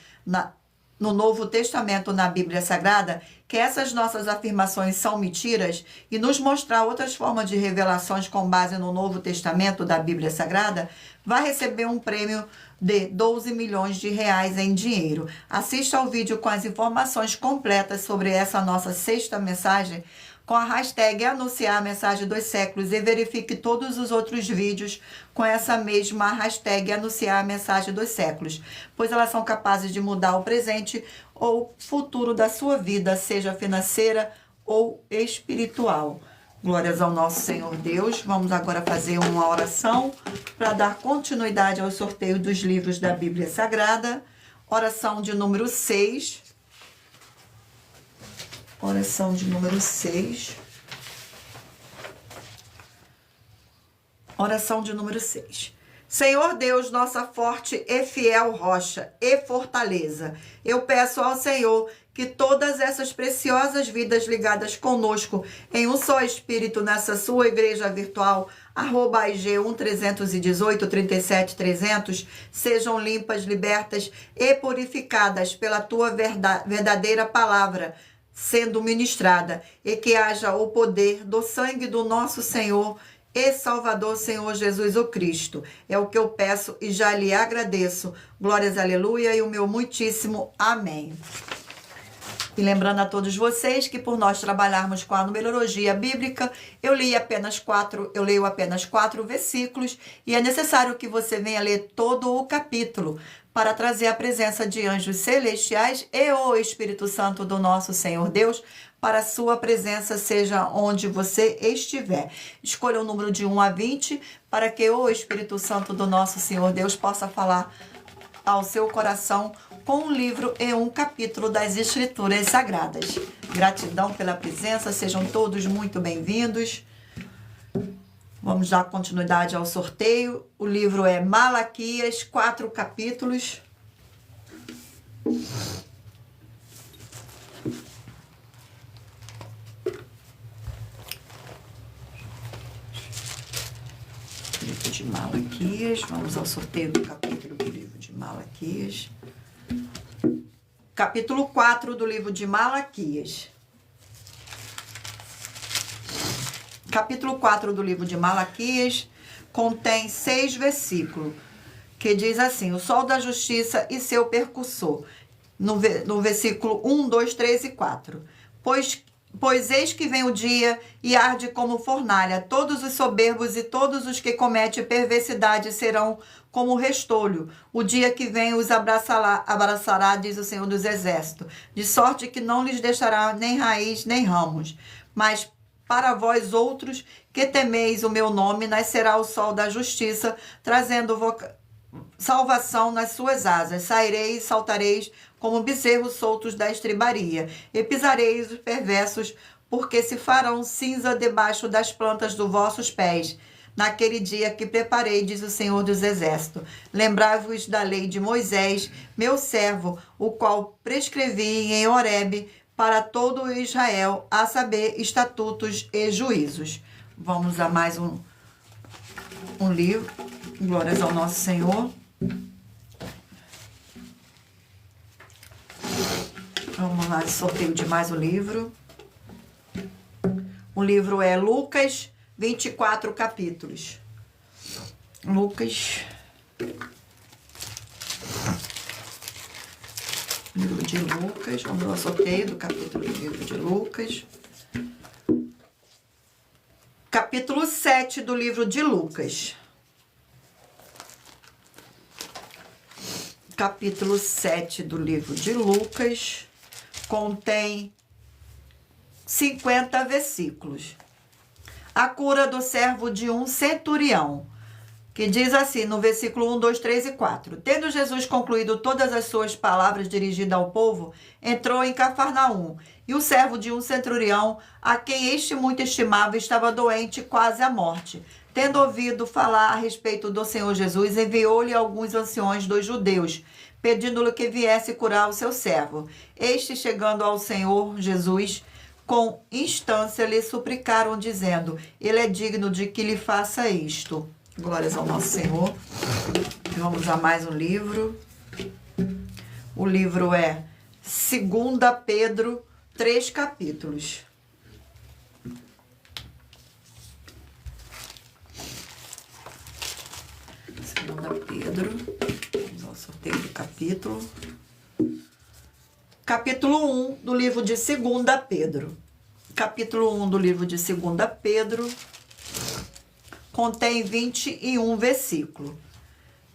no Novo Testamento, na Bíblia Sagrada, que essas nossas afirmações são mentiras e nos mostrar outras formas de revelações com base no Novo Testamento da Bíblia Sagrada, vai receber um prêmio de 12 milhões de reais em dinheiro. Assista ao vídeo com as informações completas sobre essa nossa 6ª mensagem com a hashtag Anunciar a Mensagem dos Séculos e verifique todos os outros vídeos com essa mesma hashtag Anunciar a Mensagem dos Séculos, pois elas são capazes de mudar o presente ou futuro da sua vida, seja financeira ou espiritual. Glórias ao nosso Senhor Deus. Vamos agora fazer uma oração para dar continuidade ao sorteio dos livros da Bíblia Sagrada. Oração de número 6. Oração de número 6. Oração de número 6. Senhor Deus, nossa forte e fiel rocha e fortaleza, eu peço ao Senhor que todas essas preciosas vidas ligadas conosco em um só espírito nessa sua igreja virtual, @IG131837300, sejam limpas, libertas e purificadas pela tua verdadeira palavra, sendo ministrada, e que haja o poder do sangue do nosso Senhor e Salvador, Senhor Jesus o Cristo. É o que eu peço e já lhe agradeço. Glórias, aleluia, e o meu muitíssimo amém. E lembrando a todos vocês que por nós trabalharmos com a numerologia bíblica, eu leio apenas 4 versículos e é necessário que você venha ler todo o capítulo para trazer a presença de anjos celestiais e o Espírito Santo do nosso Senhor Deus, para a sua presença seja onde você estiver. Escolha o número de 1 a 20 para que o Espírito Santo do nosso Senhor Deus possa falar ao seu coração com um livro e um capítulo das Escrituras Sagradas. Gratidão pela presença, sejam todos muito bem-vindos. Vamos dar continuidade ao sorteio. O livro é Malaquias, 4 capítulos. Livro de Malaquias. Vamos ao sorteio do capítulo do livro de Malaquias. Capítulo 4 do livro de Malaquias. Capítulo 4 do livro de Malaquias contém 6 versículos, que diz assim: o sol da justiça e seu percussor. No versículo 1, 2, 3 e 4. Pois eis que vem o dia e arde como fornalha. Todos os soberbos e todos os que cometem perversidade serão como restolho. O dia que vem os abraçará, diz o Senhor dos Exércitos, de sorte que não lhes deixará nem raiz nem ramos. Mas para vós outros que temeis o meu nome, nascerá o sol da justiça, trazendo salvação nas suas asas. Saireis e saltareis como bezerros soltos da estribaria, e pisareis os perversos, porque se farão cinza debaixo das plantas dos vossos pés. Naquele dia que preparei, diz o Senhor dos Exércitos, lembrai-vos da lei de Moisés, meu servo, o qual prescrevi em Horebe para todo o Israel, a saber, estatutos e juízos. Vamos a mais um livro. Glórias ao nosso Senhor. Vamos lá, sorteio de mais um livro. O livro é Lucas, 24 capítulos. Lucas. Livro de Lucas. Vamos ao sorteio do capítulo do livro de Lucas. Capítulo 7 do livro de Lucas. Capítulo 7 do livro de Lucas contém 50 versículos. A cura do servo de um centurião, que diz assim no versículo 1, 2, 3 e 4. Tendo Jesus concluído todas as suas palavras dirigidas ao povo, entrou em Cafarnaum, e o servo de um centurião, a quem este muito estimava, estava doente quase à morte. Tendo ouvido falar a respeito do Senhor Jesus, enviou-lhe alguns anciões dos judeus, pedindo-lhe que viesse curar o seu servo. Este, chegando ao Senhor Jesus, com instância lhe suplicaram, dizendo: ele é digno de que lhe faça isto. Glórias ao nosso Senhor. Vamos a mais um livro. O livro é 2 Pedro, 3 capítulos. 2 Pedro. Vamos ao sorteio do capítulo. Capítulo 1 do livro de 2 Pedro. Capítulo 1 do livro de 2 Pedro contém 21 versículos.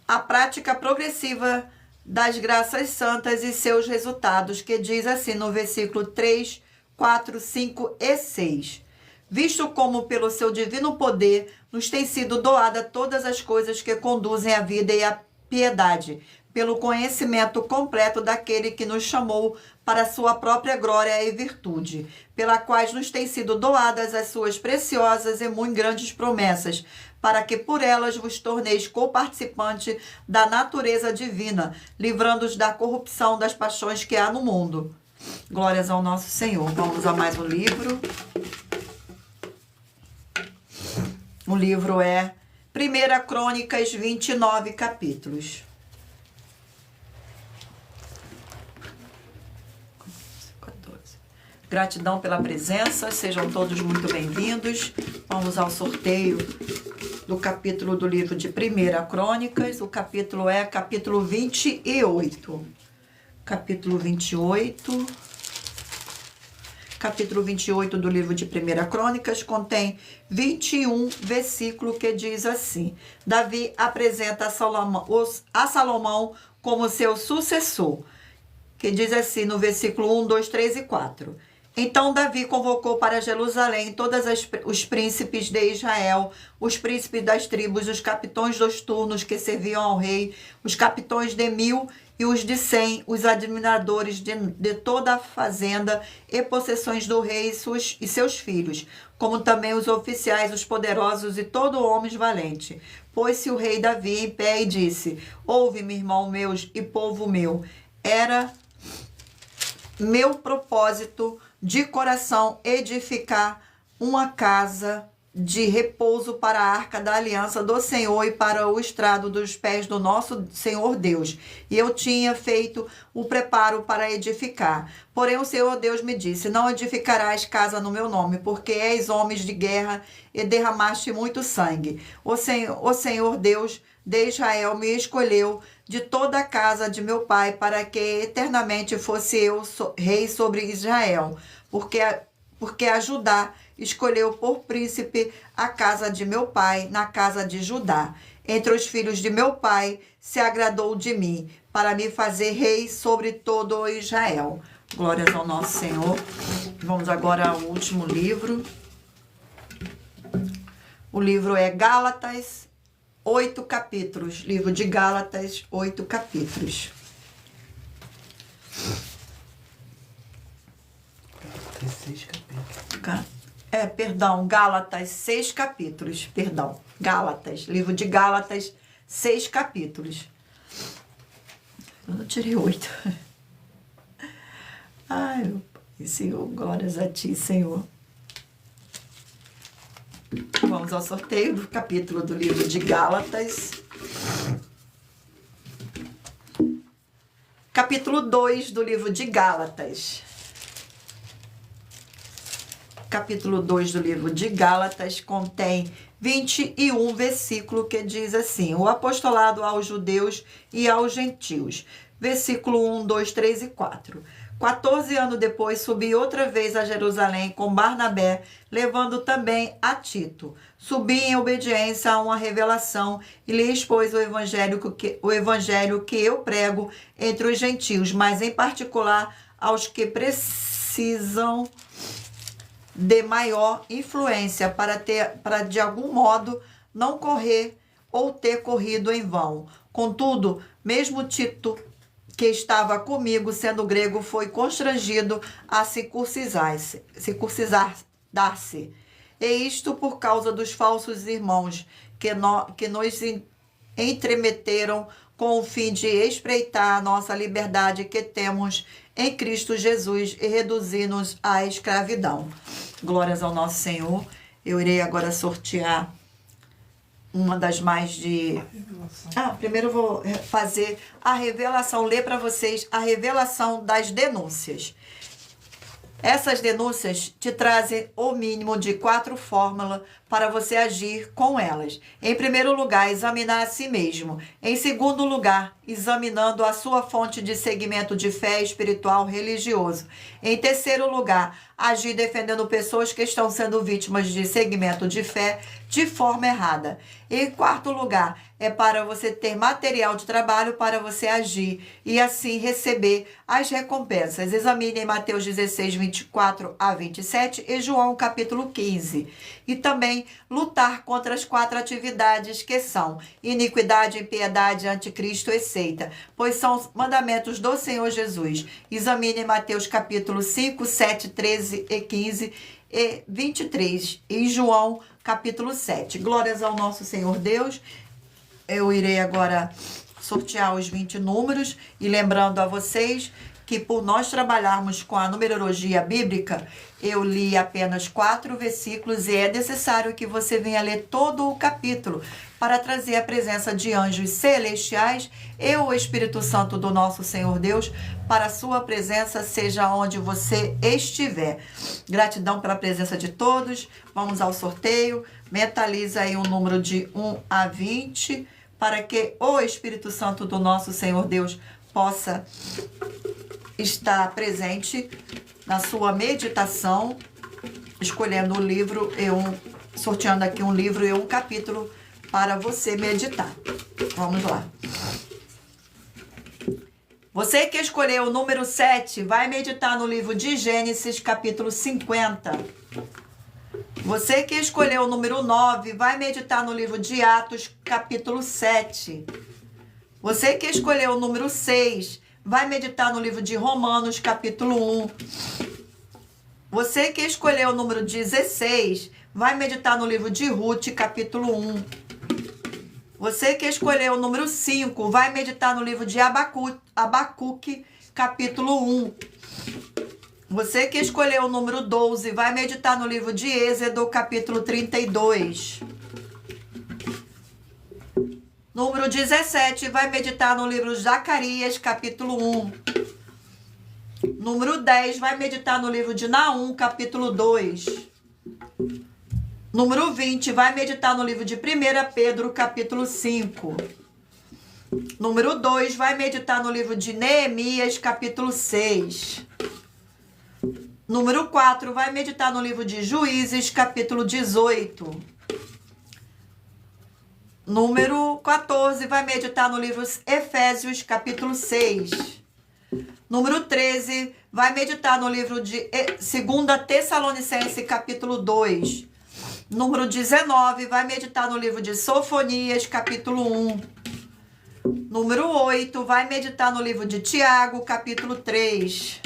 A prática progressiva das graças santas e seus resultados, que diz assim no versículo 3, 4, 5 e 6. Visto como pelo seu divino poder nos tem sido doada todas as coisas que conduzem à vida e à piedade, pelo conhecimento completo daquele que nos chamou para a sua própria glória e virtude, pela quais nos têm sido doadas as suas preciosas e muito grandes promessas, para que por elas vos torneis coparticipante da natureza divina, livrando-os da corrupção das paixões que há no mundo. Glórias ao nosso Senhor. Vamos a mais um livro. O livro é 1 Crônicas, 29 capítulos. Gratidão pela presença, sejam todos muito bem-vindos. Vamos ao sorteio do capítulo do livro de 1 Crônicas. O capítulo é capítulo 28. Capítulo 28. Capítulo 28 do livro de 1 Crônicas contém 21 versículos que diz assim: Davi apresenta a Salomão como seu sucessor. Que diz assim no versículo 1, 2, 3 e 4. Então Davi convocou para Jerusalém todos os príncipes de Israel, os príncipes das tribos, os capitães dos turnos que serviam ao rei, os capitães de 1000 e os de 100, os administradores de toda a fazenda e possessões do rei e seus filhos, como também os oficiais, os poderosos e todo homem valente. Pôs-se o rei Davi em pé e disse: Ouve-me, irmão meus e povo meu, era meu propósito de coração edificar uma casa de repouso para a arca da aliança do Senhor e para o estrado dos pés do nosso Senhor Deus. E eu tinha feito o preparo para edificar. Porém o Senhor Deus me disse: não edificarás casa no meu nome, porque és homens de guerra e derramaste muito sangue. O Senhor Deus de Israel me escolheu de toda a casa de meu pai para que eternamente fosse eu rei sobre Israel, porque a Judá escolheu por príncipe a casa de meu pai na casa de Judá. Entre os filhos de meu pai se agradou de mim, para me fazer rei sobre todo o Israel. Glórias ao nosso Senhor. Vamos agora ao último livro. O livro é Gálatas, 8 capítulos. Livro de Gálatas, 8 capítulos. Tem 6 capítulos. Gálatas, 6 capítulos. Gálatas, livro de Gálatas, 6 capítulos. Eu não tirei 8. Ai, meu Pai, Senhor, glórias a Ti, Senhor. Vamos ao sorteio do capítulo do livro de Gálatas. Capítulo 2 do livro de Gálatas. Capítulo 2 do livro de Gálatas contém 21 versículos que diz assim: o apostolado aos judeus e aos gentios. Versículo 1, 2, 3 e 4. 14 anos depois, subi outra vez a Jerusalém com Barnabé, levando também a Tito. Subi em obediência a uma revelação e lhe expôs o evangelho que eu prego entre os gentios, mas em particular aos que precisam de maior influência para de algum modo não correr ou ter corrido em vão. Contudo, mesmo Tito, que estava comigo, sendo grego, foi constrangido a circuncidar-se. E isto por causa dos falsos irmãos que nos entremeteram com o fim de espreitar a nossa liberdade que temos em Cristo Jesus e reduzir-nos à escravidão. Glórias ao nosso Senhor. Eu irei agora sortear uma das mais de... primeiro eu vou fazer a revelação, ler para vocês a revelação das denúncias. Essas denúncias te trazem o mínimo de 4 fórmulas para você agir com elas. Em primeiro lugar, examinar a si mesmo. Em segundo lugar, examinando a sua fonte de segmento de fé espiritual religioso. Em terceiro lugar, agir defendendo pessoas que estão sendo vítimas de segmento de fé de forma errada. Em quarto lugar, é para você ter material de trabalho para você agir e assim receber as recompensas. Examine em Mateus 16, 24 a 27 e João capítulo 15. E também lutar contra as 4 atividades que são iniquidade, impiedade, anticristo e seita, pois são os mandamentos do Senhor Jesus. Examine em Mateus capítulo 5, 7, 13 e 15 e 23 e João capítulo 7. Glórias ao nosso Senhor Deus. Eu irei agora sortear os 20 números e lembrando a vocês que por nós trabalharmos com a numerologia bíblica, eu li apenas 4 versículos e é necessário que você venha ler todo o capítulo para trazer a presença de anjos celestiais e o Espírito Santo do nosso Senhor Deus para a sua presença, seja onde você estiver. Gratidão pela presença de todos. Vamos ao sorteio. Mentaliza aí um número de 1 a 20 para que o Espírito Santo do nosso Senhor Deus possa estar presente na sua meditação, escolhendo um livro, sorteando aqui um livro e um capítulo para você meditar. Vamos lá. Você que escolheu o número 7, vai meditar no livro de Gênesis, capítulo 50. Você que escolheu o número 9, vai meditar no livro de Atos, capítulo 7. Você que escolheu o número 6, vai meditar no livro de Romanos, capítulo 1. Você que escolheu o número 16, vai meditar no livro de Ruth, capítulo 1. Você que escolheu o número 5, vai meditar no livro de Abacuque, capítulo 1. Você que escolheu o número 12, vai meditar no livro de Êxodo, capítulo 32. Número 17, vai meditar no livro de Zacarias, capítulo 1. Número 10, vai meditar no livro de Naum, capítulo 2. Número 20, vai meditar no livro de 1 Pedro, capítulo 5. Número 2, vai meditar no livro de Neemias, capítulo 6. Número 4, vai meditar no livro de Juízes, capítulo 18. Número 14, vai meditar no livro Efésios, capítulo 6. Número 13, vai meditar no livro de 2 Tessalonicenses, capítulo 2. Número 19, vai meditar no livro de Sofonias, capítulo 1. Número 8, vai meditar no livro de Tiago, capítulo 3.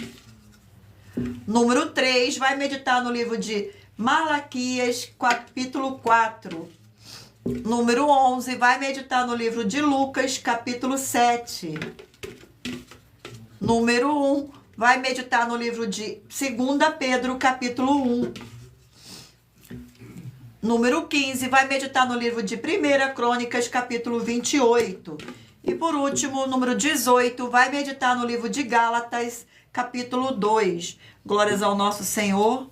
Número 3, vai meditar no livro de Malaquias, capítulo 4. Número 11, vai meditar no livro de Lucas, capítulo 7. Número 1, vai meditar no livro de 2 Pedro, capítulo 1. Número 15, vai meditar no livro de 1 Crônicas, capítulo 28. E por último, número 18, vai meditar no livro de Gálatas, capítulo 2. Glórias ao nosso Senhor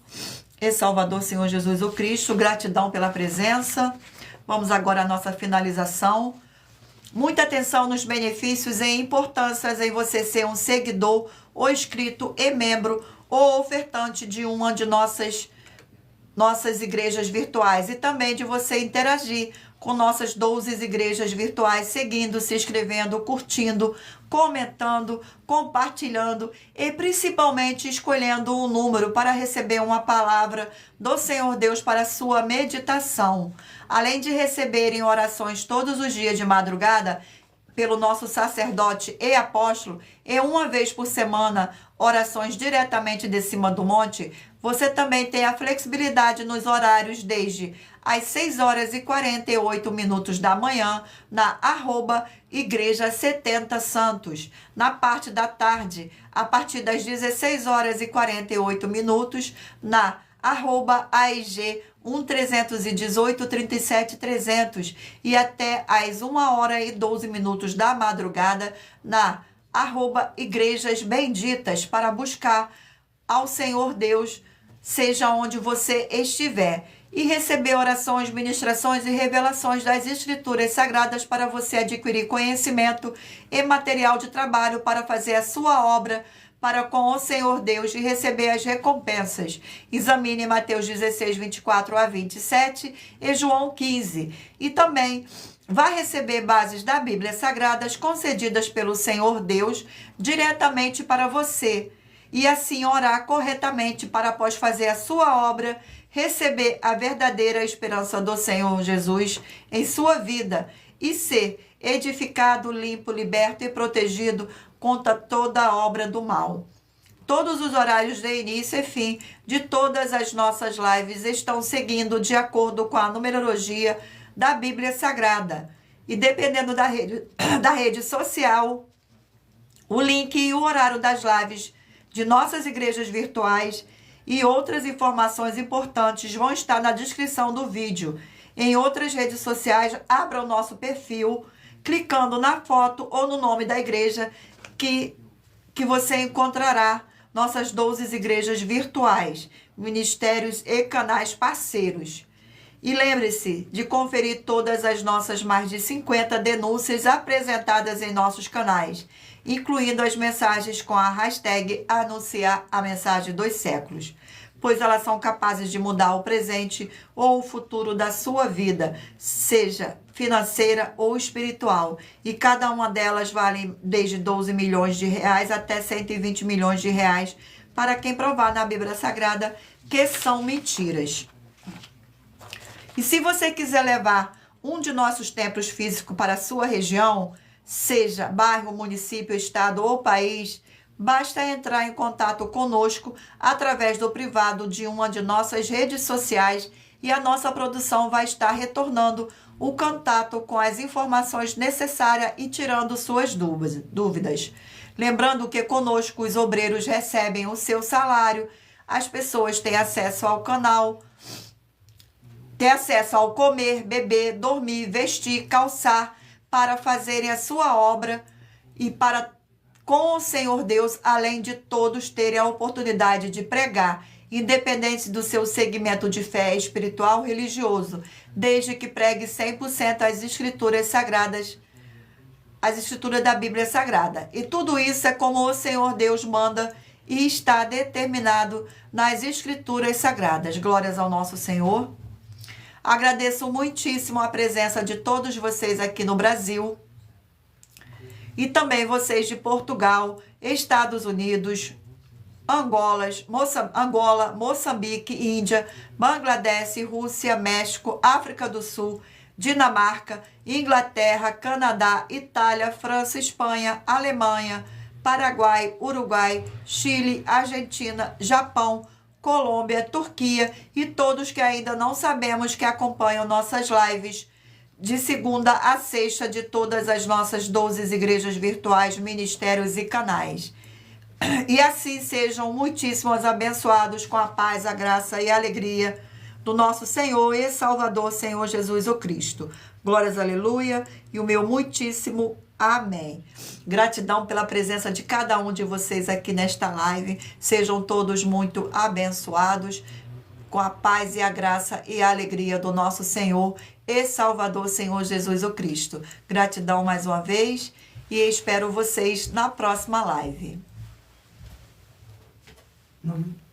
e Salvador, Senhor Jesus o Cristo. Gratidão pela presença. Vamos agora à nossa finalização. Muita atenção nos benefícios e importâncias em você ser um seguidor, ou inscrito e membro, ou ofertante de uma de nossas igrejas virtuais. E também de você interagir com nossas 12 igrejas virtuais, seguindo, se inscrevendo, curtindo, comentando, compartilhando e principalmente escolhendo um número para receber uma palavra do Senhor Deus para a sua meditação. Além de receberem orações todos os dias de madrugada pelo nosso sacerdote e apóstolo, e uma vez por semana orações diretamente de cima do monte, você também tem a flexibilidade nos horários desde às 6h48 da manhã na @Igreja 70 Santos. Na parte da tarde, a partir das 16h48 na @AIG 1318 37 300 e até às 1h12 da madrugada na @Igrejas Benditas para buscar ao Senhor Deus, seja onde você estiver, e receber orações, ministrações e revelações das Escrituras Sagradas para você adquirir conhecimento e material de trabalho para fazer a sua obra para com o Senhor Deus e receber as recompensas. Examine Mateus 16, 24 a 27 e João 15. E também vai receber bases da Bíblia Sagradas concedidas pelo Senhor Deus diretamente para você. E assim orar corretamente para, após fazer a sua obra, receber a verdadeira esperança do Senhor Jesus em sua vida e ser edificado, limpo, liberto e protegido contra toda a obra do mal. Todos os horários de início e fim de todas as nossas lives estão seguindo de acordo com a numerologia da Bíblia Sagrada. E dependendo da rede social, o link e o horário das lives de nossas igrejas virtuais e outras informações importantes vão estar na descrição do vídeo. Em outras redes sociais, abra o nosso perfil, clicando na foto ou no nome da igreja que você encontrará nossas 12 igrejas virtuais, ministérios e canais parceiros. E lembre-se de conferir todas as nossas mais de 50 denúncias apresentadas em nossos canais, incluindo as mensagens com a hashtag Anunciar a Mensagem dos Séculos. pois elas são capazes de mudar o presente ou o futuro da sua vida, seja financeira ou espiritual. E cada uma delas vale desde 12 milhões de reais até 120 milhões de reais, para quem provar na Bíblia Sagrada que são mentiras. E se você quiser levar um de nossos templos físicos para a sua região, seja bairro, município, estado ou país, basta entrar em contato conosco através do privado de uma de nossas redes sociais e a nossa produção vai estar retornando o contato com as informações necessárias e tirando suas dúvidas. Lembrando que conosco os obreiros recebem o seu salário, as pessoas têm acesso ao canal, têm acesso ao comer, beber, dormir, vestir, calçar, para fazerem a sua obra e para com o Senhor Deus, além de todos terem a oportunidade de pregar, independente do seu segmento de fé espiritual ou religioso, desde que pregue 100% as escrituras sagradas, as escrituras da Bíblia Sagrada. E tudo isso é como o Senhor Deus manda e está determinado nas escrituras sagradas. Glórias ao nosso Senhor. Agradeço muitíssimo a presença de todos vocês aqui no Brasil e também vocês de Portugal, Estados Unidos, Angola, Moçambique, Índia, Bangladesh, Rússia, México, África do Sul, Dinamarca, Inglaterra, Canadá, Itália, França, Espanha, Alemanha, Paraguai, Uruguai, Chile, Argentina, Japão, Colômbia, Turquia e todos que ainda não sabemos que acompanham nossas lives de segunda a sexta de todas as nossas 12 igrejas virtuais, ministérios e canais. E assim sejam muitíssimos abençoados com a paz, a graça e a alegria do nosso Senhor e Salvador, Senhor Jesus o Cristo. Glórias, aleluia, e o meu muitíssimo amém. Gratidão pela presença de cada um de vocês aqui nesta live. Sejam todos muito abençoados com a paz e a graça e a alegria do nosso Senhor e Salvador, Senhor Jesus o Cristo. Gratidão mais uma vez e espero vocês na próxima live. Não.